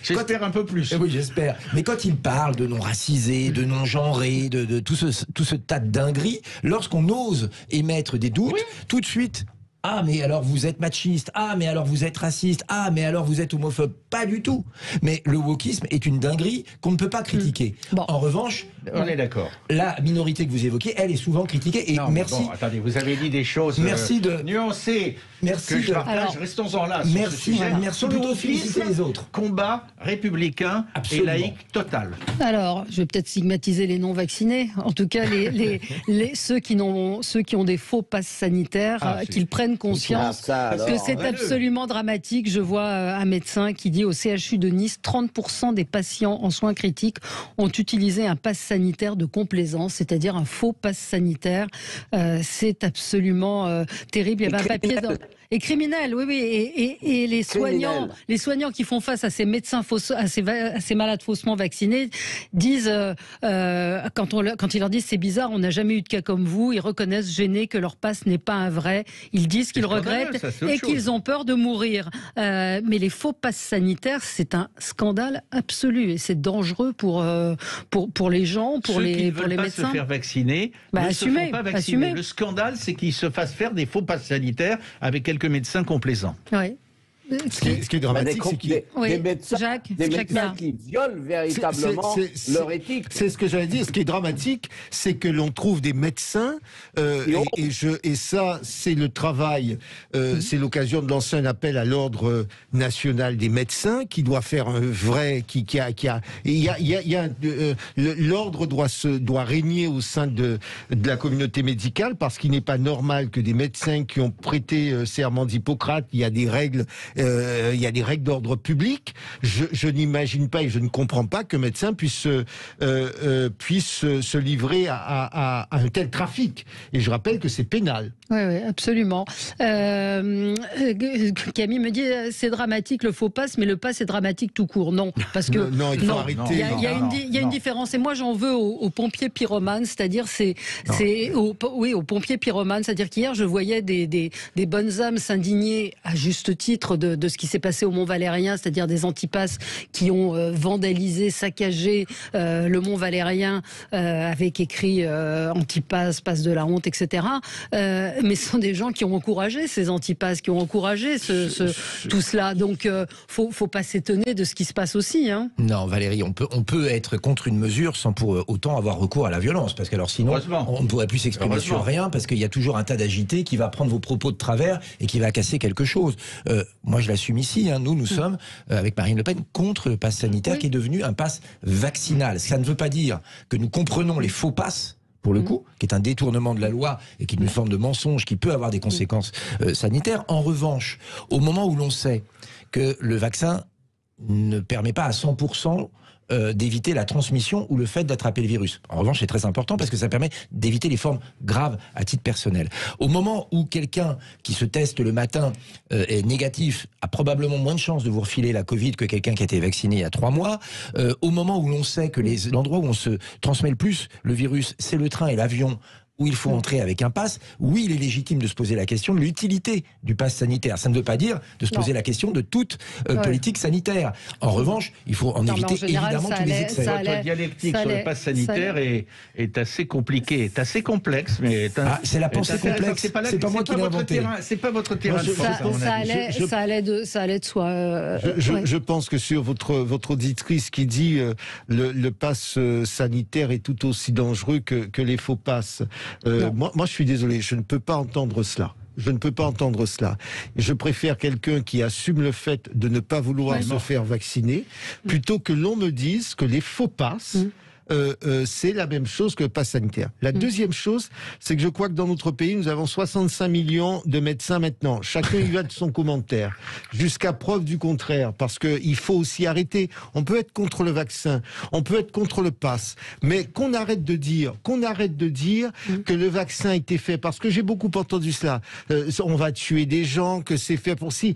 j'espère un peu plus. Oui, j'espère. Mais quand il parle de non racisés, de non genrés, de tout ce tas de dingueries, lorsqu'on ose émettre des doutes, tout de suite. Ah, mais alors vous êtes machiste. Ah, mais alors vous êtes raciste. Ah, mais alors vous êtes homophobe. Pas du tout. Mais le wokisme est une dinguerie qu'on ne peut pas critiquer. En revanche, on est d'accord. La minorité que vous évoquez, elle est souvent critiquée. Et merci. Attendez, vous avez dit des choses nuancées. Merci je partage. Restons-en là. Merci plutôt féliciter les autres. Combat républicain et laïque total. Alors, je vais peut-être stigmatiser les non-vaccinés. En tout cas, ceux qui ont des faux passes sanitaires, qu'ils prennent conscience que c'est absolument dramatique. Je vois un médecin qui dit au CHU de Nice, 30% des patients en soins critiques ont utilisé un pass sanitaire de complaisance, c'est-à-dire un faux pass sanitaire. C'est absolument terrible. Il y avait un papier et criminel, et les soignants qui font face à ces médecins à ces malades faussement vaccinés disent quand ils leur disent c'est bizarre, on n'a jamais eu de cas comme vous, ils reconnaissent gênés que leur passe n'est pas un vrai, ils disent qu'ils regrettent et qu'ils ont peur de mourir. Mais les faux passes sanitaires, c'est un scandale absolu et c'est dangereux pour les gens, pour les médecins. Ceux qui ne veulent pas se faire vacciner ne se font pas vacciner. Le scandale, c'est qu'ils se fassent faire des faux passes sanitaires avec quelques médecins complaisants. Oui. Ce qui est dramatique, c'est qu'il y a des médecins qui violent véritablement leur éthique. C'est ce que j'allais dire. Ce qui est dramatique, c'est que l'on trouve des médecins, et ça, c'est le travail, c'est l'occasion de lancer un appel à l'ordre national des médecins qui doit faire un vrai, l'ordre doit régner au sein de la communauté médicale, parce qu'il n'est pas normal que des médecins qui ont prêté serment d'Hippocrate, il y a des règles d'ordre public. Je n'imagine pas et je ne comprends pas que médecins puissent se livrer à un tel trafic. Et je rappelle que c'est pénal. Oui, absolument. Camille me dit c'est dramatique le faux pass, mais le pass est dramatique tout court. Non, parce que il faut arrêter. Il y a une différence. Et moi, j'en veux aux pompiers pyromanes, c'est-à-dire aux pompiers pyromanes, c'est-à-dire qu'hier je voyais des bonnes âmes s'indigner à juste titre de ce qui s'est passé au Mont Valérien, c'est-à-dire des antipasses qui ont vandalisé, saccagé le Mont Valérien avec écrit antipasse, passe de la honte, etc. Mais ce sont des gens qui ont encouragé ces antipasses, qui ont encouragé tout cela. Donc, faut pas s'étonner de ce qui se passe aussi. Hein. Non, Valérie, on peut être contre une mesure sans pour autant avoir recours à la violence, parce que alors sinon, on ne pourrait plus s'exprimer sur rien, parce qu'il y a toujours un tas d'agités qui va prendre vos propos de travers et qui va casser quelque chose. Moi, je l'assume ici. Nous sommes, avec Marine Le Pen, contre le pass sanitaire qui est devenu un pass vaccinal. Ça ne veut pas dire que nous comprenons les faux passes, pour le coup, qui est un détournement de la loi et qui est une forme de mensonge qui peut avoir des conséquences sanitaires. En revanche, au moment où l'on sait que le vaccin ne permet pas à 100% d'éviter la transmission ou le fait d'attraper le virus. En revanche, c'est très important parce que ça permet d'éviter les formes graves à titre personnel. Au moment où quelqu'un qui se teste le matin est négatif a probablement moins de chances de vous refiler la Covid que quelqu'un qui a été vacciné il y a 3 mois, au moment où l'on sait que l'endroit où on se transmet le plus le virus, c'est le train et l'avion, où il faut entrer avec un pass, oui, il est légitime de se poser la question de l'utilité du pass sanitaire. Ça ne veut pas dire de se poser la question de toute politique sanitaire. En revanche, il faut en éviter évidemment tous les excès. Votre dialectique sur le pass sanitaire est assez compliquée, est assez complexe, mais c'est la pensée complexe. C'est pas moi qui l'ai inventé. C'est pas votre terrain de force. Ça allait de soi. Je pense que sur votre auditrice qui dit le pass sanitaire est tout aussi dangereux que les faux passes. Moi, je suis désolé, je ne peux pas entendre cela. Je ne peux pas entendre cela. Je préfère quelqu'un qui assume le fait de ne pas vouloir se faire vacciner, plutôt que l'on me dise que les faux passes... c'est la même chose que le pass sanitaire. La deuxième chose, c'est que je crois que dans notre pays, nous avons 65 millions de médecins maintenant. Chacun y va de son commentaire, jusqu'à preuve du contraire, parce qu'il faut aussi arrêter. On peut être contre le vaccin, on peut être contre le pass, mais qu'on arrête de dire que le vaccin a été fait, parce que j'ai beaucoup entendu cela. On va tuer des gens, que c'est fait pour si.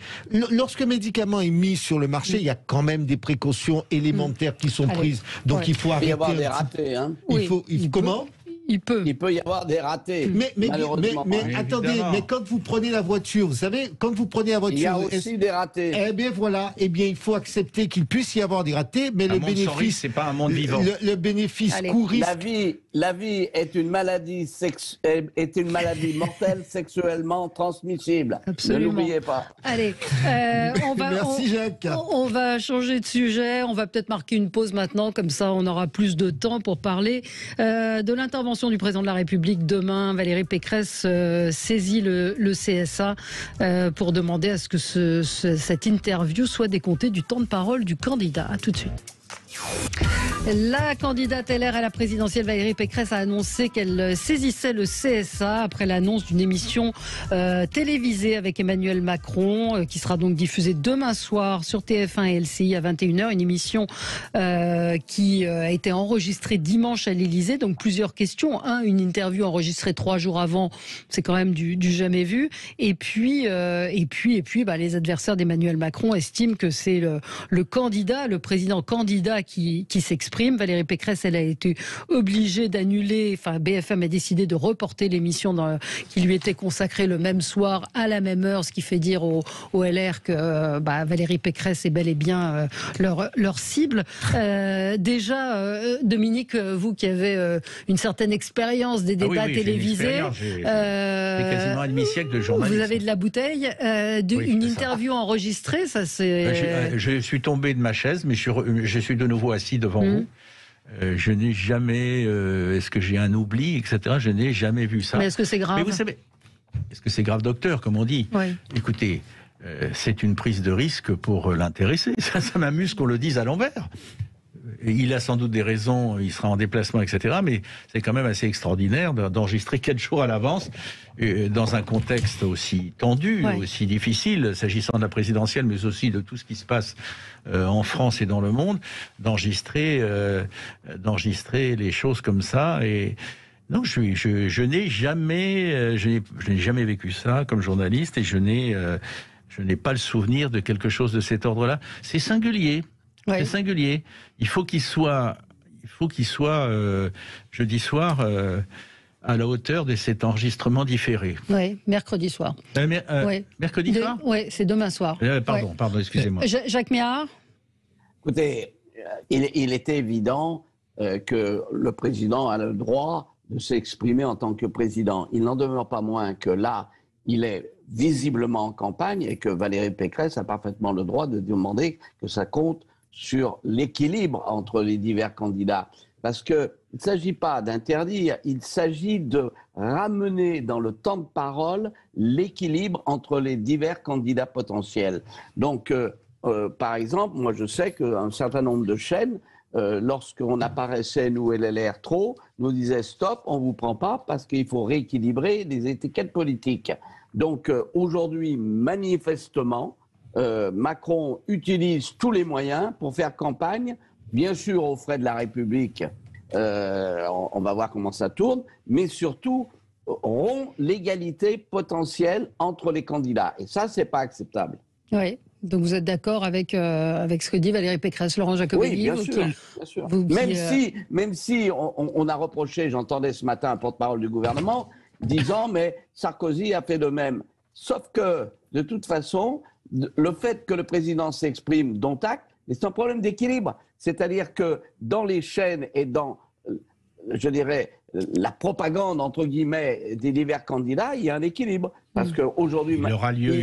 Lorsque le médicament est mis sur le marché, il y a quand même des précautions élémentaires qui sont prises. Donc il faut arrêter. Des ratés, hein. Comment ? Il peut y avoir des ratés. Malheureusement. Mais attendez, mais quand vous prenez la voiture, vous savez, quand vous prenez la voiture, il y a aussi des ratés. Eh bien voilà, il faut accepter qu'il puisse y avoir des ratés, mais le bénéfice, c'est pas un monde vivant. Le bénéfice coût-risque. La vie est une maladie mortelle sexuellement transmissible. Absolument. Ne l'oubliez pas. Allez, merci Jacques. On va changer de sujet. On va peut-être marquer une pause maintenant, comme ça on aura plus de temps pour parler de l'intervention du président de la République demain. Valérie Pécresse saisit le CSA pour demander à ce que cette interview soit décomptée du temps de parole du candidat. À tout de suite. La candidate LR à la présidentielle Valérie Pécresse a annoncé qu'elle saisissait le CSA après l'annonce d'une émission télévisée avec Emmanuel Macron qui sera donc diffusée demain soir sur TF1 et LCI à 21h. Une émission qui a été enregistrée dimanche à l'Élysée. Donc plusieurs questions. Une interview enregistrée 3 jours avant, c'est quand même du jamais vu. Et puis, les adversaires d'Emmanuel Macron estiment que c'est le président candidat qui s'exprime. Valérie Pécresse, elle a été obligée d'annuler, BFM a décidé de reporter l'émission qui lui était consacrée le même soir, à la même heure, ce qui fait dire au LR que Valérie Pécresse est bel et bien leur cible. Dominique, vous qui avez une certaine expérience des débats télévisés, j'ai quasiment un demi-siècle de journalisme. Vous avez de la bouteille, une interview enregistrée, ça c'est... Je suis tombé de ma chaise, mais je suis de nouveau assis devant vous. Je n'ai jamais... est-ce que j'ai un oubli, etc. Je n'ai jamais vu ça. Mais est-ce que c'est grave ? Mais vous savez, est-ce que c'est grave, docteur, comme on dit ? Écoutez, c'est une prise de risque pour l'intéressé. Ça m'amuse qu'on le dise à l'envers. Il a sans doute des raisons, il sera en déplacement, etc. Mais c'est quand même assez extraordinaire d'enregistrer 4 jours à l'avance, dans un contexte aussi tendu, aussi difficile, s'agissant de la présidentielle, mais aussi de tout ce qui se passe en France et dans le monde, d'enregistrer les choses comme ça. Et non, je n'ai jamais vécu ça comme journaliste, et je n'ai pas le souvenir de quelque chose de cet ordre-là. C'est singulier. C'est singulier. Il faut qu'il soit jeudi soir à la hauteur de cet enregistrement différé. Oui, mercredi soir. Mercredi soir ? Oui, c'est demain soir. Pardon, excusez-moi. Jacques Méhard ? Écoutez, il est évident que le président a le droit de s'exprimer en tant que président. Il n'en demeure pas moins que là, il est visiblement en campagne et que Valérie Pécresse a parfaitement le droit de demander que ça compte sur l'équilibre entre les divers candidats. Parce qu'il ne s'agit pas d'interdire, il s'agit de ramener dans le temps de parole l'équilibre entre les divers candidats potentiels. Donc, par exemple, moi je sais qu'un certain nombre de chaînes, lorsqu'on apparaissait, nous, LLR trop, nous disaient stop, on ne vous prend pas parce qu'il faut rééquilibrer les étiquettes politiques. Donc aujourd'hui, manifestement, Macron utilise tous les moyens pour faire campagne, bien sûr aux frais de la République, on va voir comment ça tourne, mais surtout rompt l'égalité potentielle entre les candidats. Et ça, c'est pas acceptable. Oui. Donc vous êtes d'accord avec ce que dit Valérie Pécresse, Laurent Jacobelli? Oui, bien sûr. Même si on a reproché, j'entendais ce matin un porte-parole du gouvernement, disant mais Sarkozy a fait de même. Sauf que, de toute façon, le fait que le président s'exprime, dont acte, c'est un problème d'équilibre. C'est-à-dire que dans les chaînes et dans, je dirais, la propagande, entre guillemets, des divers candidats, il y a un équilibre. Parce qu'aujourd'hui, il aura lieu.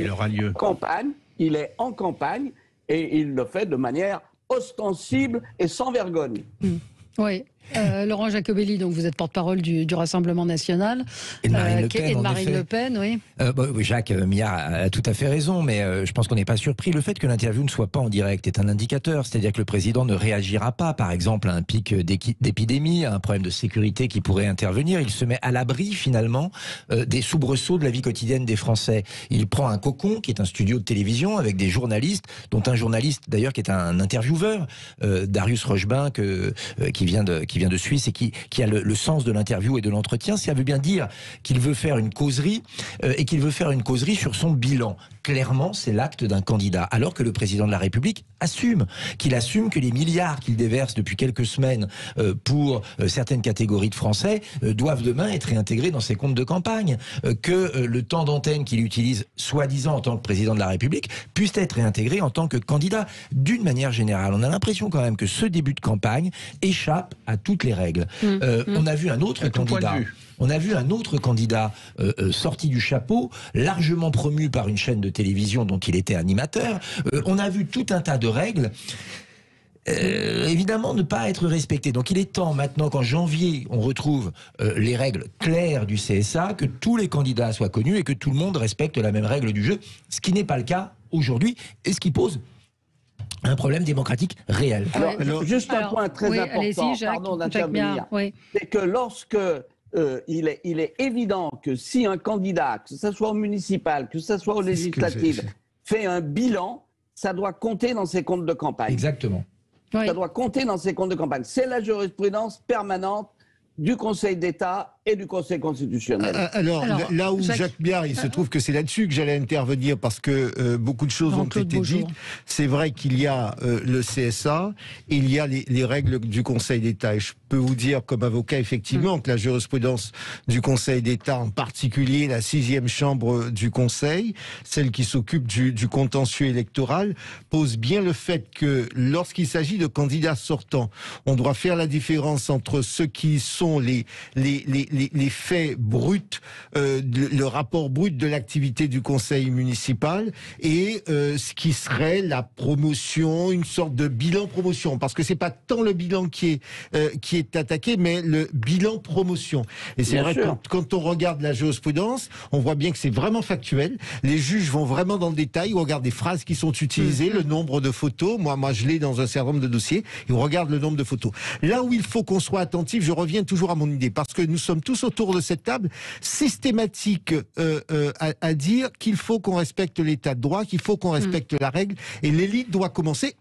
Il est en campagne et il le fait de manière ostensible et sans vergogne. Oui. Laurent Jacobelli, donc vous êtes porte-parole du Rassemblement national. Et de Marine Le Pen. Et de Marine Le Pen, oui. Jacques Millard a tout à fait raison, mais je pense qu'on n'est pas surpris. Le fait que l'interview ne soit pas en direct est un indicateur, c'est-à-dire que le président ne réagira pas, par exemple, à un pic d'épidémie, à un problème de sécurité qui pourrait intervenir. Il se met à l'abri, finalement, des soubresauts de la vie quotidienne des Français. Il prend un cocon, qui est un studio de télévision, avec des journalistes, dont un journaliste, d'ailleurs, qui est un intervieweur, Darius Rochebin, qui vient de Suisse et qui a le sens de l'interview et de l'entretien. Ça veut bien dire qu'il veut faire une causerie et qu'il veut faire une causerie sur son bilan. Clairement, c'est l'acte d'un candidat. Alors que le président de la République assume que les milliards qu'il déverse depuis quelques semaines pour certaines catégories de Français doivent demain être réintégrés dans ses comptes de campagne. Que le temps d'antenne qu'il utilise, soi-disant en tant que président de la République, puisse être réintégré en tant que candidat. D'une manière générale, on a l'impression quand même que ce début de campagne échappe à toutes les règles. On a vu un autre candidat. On a vu un autre candidat sorti du chapeau, largement promu par une chaîne de télévision dont il était animateur. On a vu tout un tas de règles. Évidemment, ne pas être respectées. Donc il est temps maintenant qu'en janvier, on retrouve les règles claires du CSA, que tous les candidats soient connus et que tout le monde respecte la même règle du jeu, ce qui n'est pas le cas aujourd'hui et ce qui pose un problème démocratique réel. Juste un point très important, pardon d'intervenir, c'est que lorsque il est évident que si un candidat, que ce soit au municipal, que ce soit au législatif, fait un bilan, ça doit compter dans ses comptes de campagne. Exactement. Ça doit compter dans ses comptes de campagne. C'est la jurisprudence permanente du Conseil d'État et du Conseil constitutionnel. Alors là où Jacques Millard, il se trouve que c'est là-dessus que j'allais intervenir parce que beaucoup de choses ont été dites. C'est vrai qu'il y a le CSA et il y a les règles du Conseil d'État. Et je peux vous dire comme avocat effectivement que la jurisprudence du Conseil d'État, en particulier la 6e chambre du Conseil, celle qui s'occupe du contentieux électoral, pose bien le fait que lorsqu'il s'agit de candidats sortants, on doit faire la différence entre ceux qui sont les faits bruts, le rapport brut de l'activité du conseil municipal et ce qui serait la promotion, une sorte de bilan promotion, parce que c'est pas tant le bilan qui est attaqué, mais le bilan promotion. Et c'est vrai que quand on regarde la jurisprudence, on voit bien que c'est vraiment factuel. Les juges vont vraiment dans le détail, on regarde les phrases qui sont utilisées, le nombre de photos. Moi je l'ai dans un certain nombre de dossiers, et on regarde le nombre de photos. Là où il faut qu'on soit attentif, je reviens toujours à mon idée, parce que nous sommes tous autour de cette table systématique à dire qu'il faut qu'on respecte l'état de droit, qu'il faut qu'on respecte la règle, et l'élite doit commencer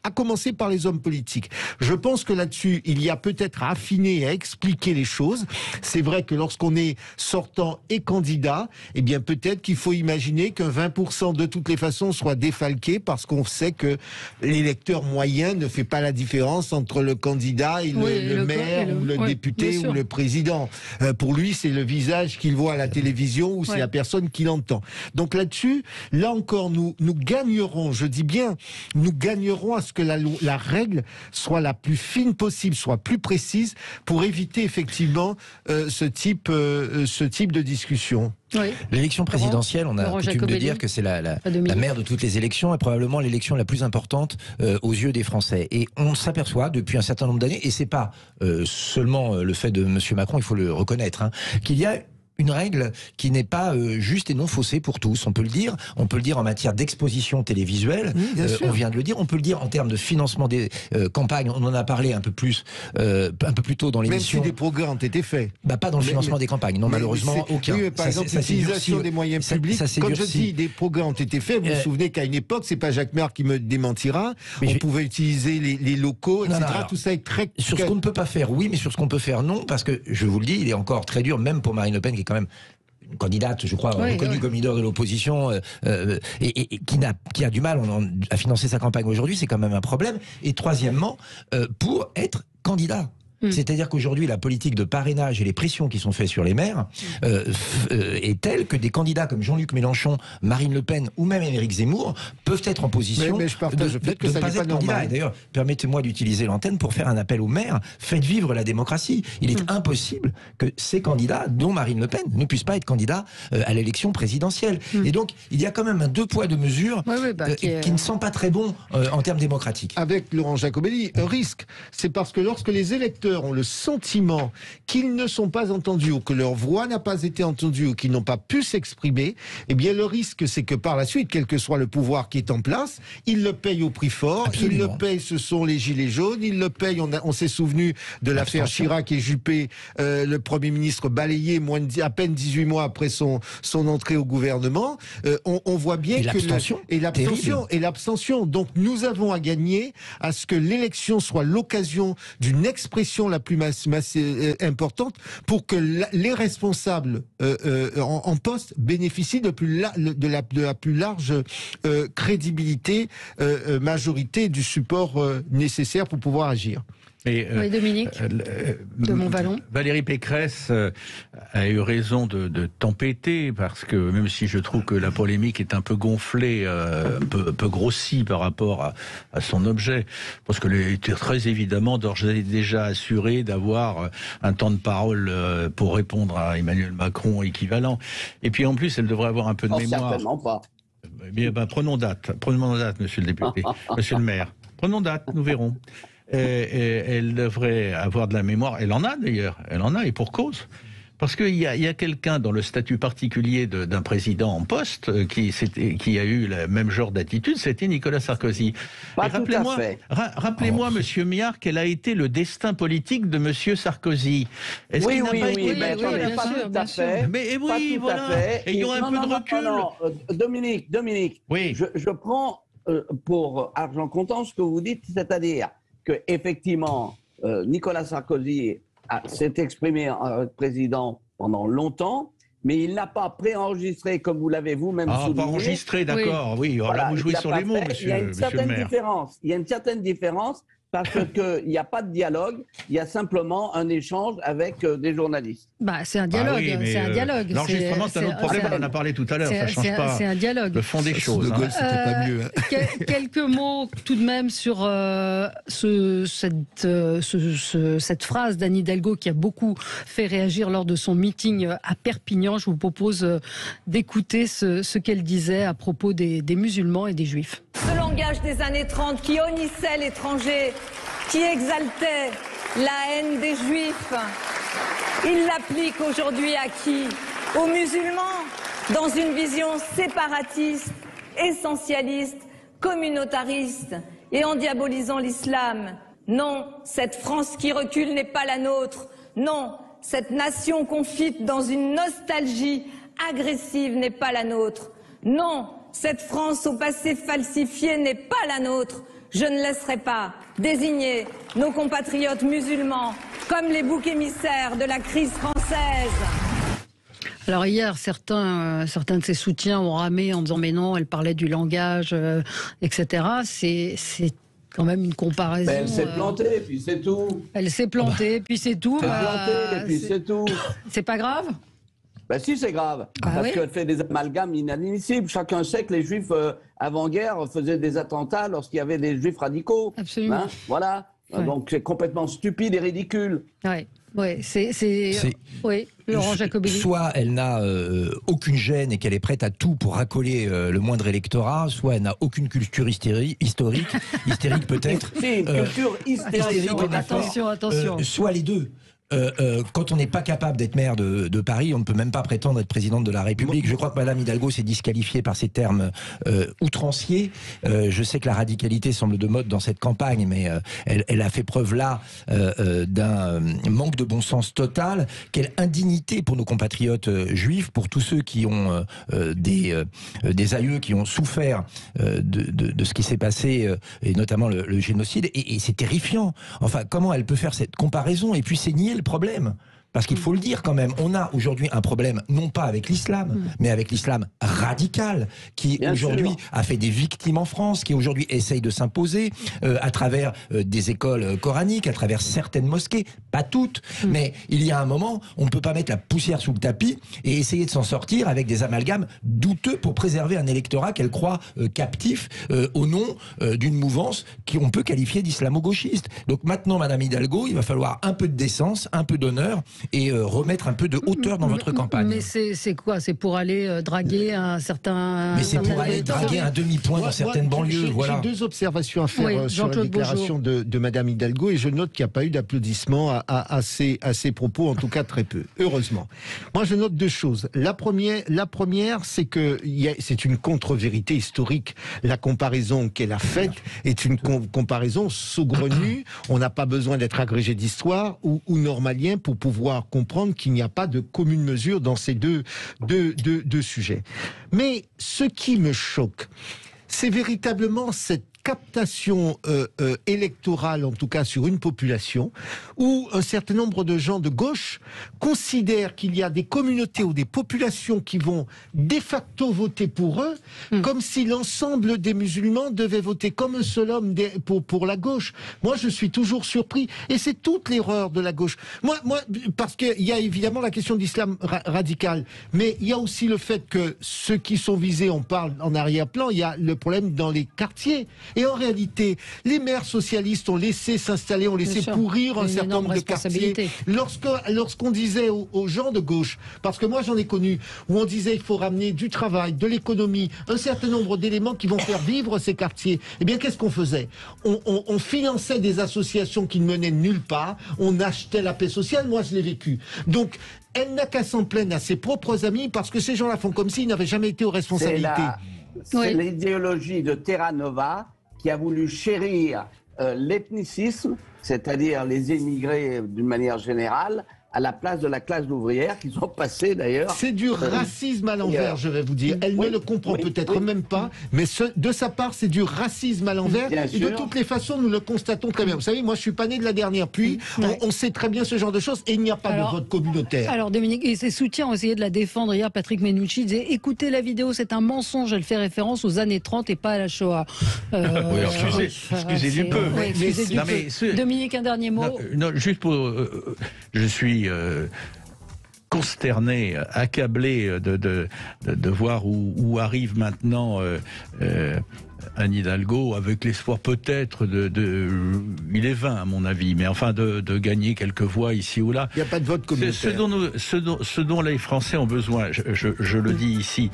par les hommes politiques. Je pense que là-dessus, il y a peut-être à affiner et à expliquer les choses. C'est vrai que lorsqu'on est sortant et candidat, eh bien peut-être qu'il faut imaginer qu'un 20% de toutes les façons soit défalqué, parce qu'on sait que l'électeur moyen ne fait pas la différence entre le candidat et le maire ou le député ou le président. Pour lui, c'est le visage qu'il voit à la télévision ou c'est la personne qu'il entend. Donc là-dessus, là encore, nous gagnerons, je dis bien, nous gagnerons à ce que la règle soit la plus fine possible, soit plus précise, pour éviter effectivement ce type de discussion. Oui. L'élection présidentielle, on a coutume de dire que c'est la mère de toutes les élections et probablement l'élection la plus importante aux yeux des Français. Et on s'aperçoit depuis un certain nombre d'années, et c'est pas seulement le fait de M. Macron, il faut le reconnaître, qu'il y a une règle qui n'est pas juste et non faussée pour tous. On peut le dire en matière d'exposition télévisuelle, on vient de le dire, on peut le dire en termes de financement des campagnes, on en a parlé un peu plus tôt dans l'émission. Même si des progrès ont été faits. Pas dans le financement des campagnes, non, malheureusement aucun. Oui, par exemple, l'utilisation des moyens publics, quand je dis des progrès ont été faits, vous vous souvenez qu'à une époque, c'est pas Jacques Millard qui me démentira, on pouvait utiliser les locaux, etc. Tout ça est très... Sur ce qu'on ne peut pas faire, oui, mais sur ce qu'on peut faire, non, parce que, je vous le dis, il est encore très dur, même pour Marine Le Pen, qui est quand même une candidate, je crois, reconnue comme leader de l'opposition, et qui a du mal à financer sa campagne aujourd'hui, c'est quand même un problème. Et troisièmement, pour être candidat. C'est-à-dire qu'aujourd'hui, la politique de parrainage et les pressions qui sont faites sur les maires est telle que des candidats comme Jean-Luc Mélenchon, Marine Le Pen ou même Éric Zemmour peuvent être en position mais je partage de que ne ça pas être candidat. Et d'ailleurs, permettez-moi d'utiliser l'antenne pour faire un appel aux maires. Faites vivre la démocratie. Il est impossible que ces candidats, dont Marine Le Pen, ne puissent pas être candidats à l'élection présidentielle. Et donc, il y a quand même un 2 poids 2 mesures qui ne sont pas très bons en termes démocratiques. Avec Laurent Jacobelli, un risque, c'est parce que lorsque les électeurs ont le sentiment qu'ils ne sont pas entendus ou que leur voix n'a pas été entendue ou qu'ils n'ont pas pu s'exprimer, eh bien le risque c'est que par la suite, quel que soit le pouvoir qui est en place, ils le payent au prix fort. Absolument. Ils le payent, ce sont les gilets jaunes, ils le payent, on s'est souvenu de l'affaire Chirac et Juppé, le Premier ministre balayé à peine 18 mois après son entrée au gouvernement. On voit bien que l'abstention. Donc nous avons à gagner à ce que l'élection soit l'occasion d'une expression la plus importante pour que les responsables en poste bénéficient de la plus large crédibilité, majorité du support nécessaire pour pouvoir agir. Oui, Dominique, de Montvallon. Valérie Pécresse a eu raison de tempêter, parce que même si je trouve que la polémique est un peu gonflée, un peu grossie par rapport à son objet, parce qu'elle était très évidemment d'ores et déjà assurée d'avoir un temps de parole pour répondre à Emmanuel Macron équivalent. Et puis en plus, elle devrait avoir un peu de mémoire. Certainement pas. Bien, prenons date, monsieur le député, monsieur le maire. Prenons date, nous verrons. Elle devrait avoir de la mémoire. Elle en a d'ailleurs. Elle en a, et pour cause. Parce qu'il y a quelqu'un dans le statut particulier d'un président en poste qui a eu le même genre d'attitude, c'était Nicolas Sarkozy. Rappelez-moi, monsieur Miard, quel a été le destin politique de monsieur Sarkozy. Est-ce qu'il n'a pas été... pas tout à fait. Mais oui, voilà. Et il y aura un peu de recul. Non. Dominique, oui. Je prends pour argent comptant ce que vous dites, c'est-à-dire que effectivement, Nicolas Sarkozy s'est exprimé en président pendant longtemps, mais il n'a pas préenregistré, comme vous l'avez vous-même souligné. Pas enregistré, d'accord, oui. Voilà, là, vous jouez sur les mots, monsieur le maire. Il y a une certaine différence, parce qu'il n'y a pas de dialogue, il y a simplement un échange avec des journalistes. C'est un dialogue, c'est un dialogue. L'enregistrement, c'est un autre problème, on en a parlé tout à l'heure, ça ne change pas. C'est un dialogue. Le fond des choses. De Gaulle, c'était pas mieux. Quelques mots tout de même sur cette phrase d'Anne Hidalgo qui a beaucoup fait réagir lors de son meeting à Perpignan. Je vous propose d'écouter ce qu'elle disait à propos des musulmans et des juifs. Ce langage des années 30 qui honnissait l'étranger, qui exaltait la haine des juifs, il l'applique aujourd'hui à qui? Aux musulmans, dans une vision séparatiste, essentialiste, communautariste et en diabolisant l'islam. Non, cette France qui recule n'est pas la nôtre. Non, cette nation confite dans une nostalgie agressive n'est pas la nôtre. Non, cette France au passé falsifié n'est pas la nôtre. Je ne laisserai pas désigner nos compatriotes musulmans comme les boucs émissaires de la crise française. Alors hier, certains de ses soutiens ont ramé en disant mais non, elle parlait du langage, etc. C'est quand même une comparaison. Elle s'est plantée, puis c'est tout. Elle s'est plantée, puis c'est tout. C'est tout. C'est pas grave? Si, c'est grave, parce qu'elle fait des amalgames inadmissibles. Chacun sait que les Juifs, avant-guerre, faisaient des attentats lorsqu'il y avait des Juifs radicaux. Absolument. Voilà. Ouais. Donc c'est complètement stupide et ridicule. Oui, oui, Laurent Jacobelli. Soit elle n'a aucune gêne et qu'elle est prête à tout pour racoler le moindre électorat, soit elle n'a aucune culture hystérique peut-être. C'est une culture hystérique. Attention. Soit les deux. Quand on n'est pas capable d'être maire de Paris, on ne peut même pas prétendre être présidente de la République. Je crois que Madame Hidalgo s'est disqualifiée par ces termes outranciers. Je sais que la radicalité semble de mode dans cette campagne, mais elle a fait preuve là d'un manque de bon sens total. Quelle indignité pour nos compatriotes juifs, pour tous ceux qui ont des aïeux qui ont souffert de ce qui s'est passé, et notamment le génocide. Et c'est terrifiant. Enfin, comment elle peut faire cette comparaison et puis c'est nier le problème? Parce qu'il faut le dire quand même, on a aujourd'hui un problème, non pas avec l'islam, mais avec l'islam radical, qui aujourd'hui a fait des victimes en France, qui aujourd'hui essaye de s'imposer à travers des écoles coraniques, à travers certaines mosquées, pas toutes, mais il y a un moment, on ne peut pas mettre la poussière sous le tapis et essayer de s'en sortir avec des amalgames douteux pour préserver un électorat qu'elle croit captif au nom d'une mouvance qu'on peut qualifier d'islamo-gauchiste. Donc maintenant, Madame Hidalgo, il va falloir un peu de décence, un peu d'honneur et remettre un peu de hauteur dans votre campagne. Mais c'est quoi? C'est pour aller draguer un certain... Mais c'est pour aller draguer un demi-point dans certaines banlieues, voilà. J'ai deux observations à faire sur la déclaration de Madame Hidalgo, et je note qu'il n'y a pas eu d'applaudissements à ces propos, en tout cas très peu, heureusement. Moi, je note deux choses. La première, c'est que c'est une contre-vérité historique. La comparaison qu'elle a faite est une comparaison saugrenue. On n'a pas besoin d'être agrégé d'histoire ou normalien pour pouvoir comprendre qu'il n'y a pas de commune mesure dans ces deux sujets. Mais ce qui me choque, c'est véritablement cette captation électorale, en tout cas sur une population, où un certain nombre de gens de gauche considèrent qu'il y a des communautés ou des populations qui vont de facto voter pour eux, comme si l'ensemble des musulmans devaient voter comme un seul homme pour la gauche. Moi, je suis toujours surpris, et c'est toute l'erreur de la gauche. Moi, parce qu'il y a évidemment la question de l'islam radical, mais il y a aussi le fait que ceux qui sont visés, on parle en arrière-plan, il y a le problème dans les quartiers. Et en réalité, les maires socialistes ont laissé s'installer, ont laissé pourrir un certain nombre de quartiers. Lorsqu'on disait aux gens de gauche, parce que moi j'en ai connu, où on disait il faut ramener du travail, de l'économie, un certain nombre d'éléments qui vont faire vivre ces quartiers, eh bien qu'est-ce qu'on faisait? On finançait des associations qui ne menaient nulle part, on achetait la paix sociale, moi je l'ai vécu. Donc, elle n'a qu'à s'en plaindre à ses propres amis, parce que ces gens-là font comme s'ils n'avaient jamais été aux responsabilités. C'est l'idéologie de Terra Nova qui a voulu chérir l'ethnicisme, c'est-à-dire les émigrés d'une manière générale, à la place de la classe ouvrière, qui sont passés d'ailleurs... C'est du racisme à l'envers, je vais vous dire. Elle ne le comprend peut-être même pas, mais de sa part, c'est du racisme à l'envers. Et de toutes les façons, nous le constatons très bien. Vous savez, moi, je suis pas né de la dernière pluie. On sait très bien ce genre de choses, et il n'y a pas de vote communautaire. Alors, Dominique, et ses soutiens ont essayé de la défendre hier. Patrick Menucci disait, écoutez la vidéo, c'est un mensonge, elle fait référence aux années 30 et pas à la Shoah. Excusez du peu. Dominique, un dernier mot. Non, juste pour... je suis consterné, accablé de voir où arrive maintenant Anne Hidalgo, avec l'espoir peut-être il est vain à mon avis, mais enfin de gagner quelques voix ici ou là. Il n'y a pas de vote communautaire. Ce dont les Français ont besoin, je le dis ici,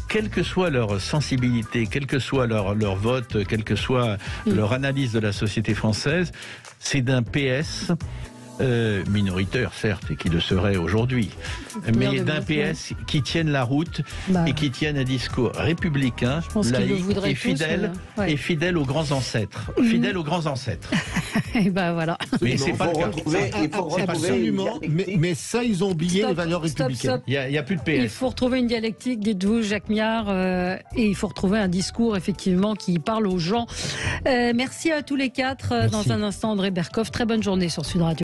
quelle que soit leur sensibilité, quel que soit leur vote, quelle que soit leur analyse de la société française, c'est d'un PS minoritaire certes, et qui le serait aujourd'hui, mais d'un PS qui tienne la route et qui tienne un discours républicain, laïque et fidèle, et fidèle aux grands ancêtres. Fidèle aux grands ancêtres. Et ben voilà. Mais c'est pas le cas. Absolument. Mais ça, ils ont oublié les valeurs républicaines. Il y a plus de PS. Il faut retrouver une dialectique, dites-vous, Jacques Miard, et il faut retrouver un discours effectivement qui parle aux gens. Merci à tous les quatre. Merci. Dans un instant, André Berkoff. Très bonne journée sur Sud Radio.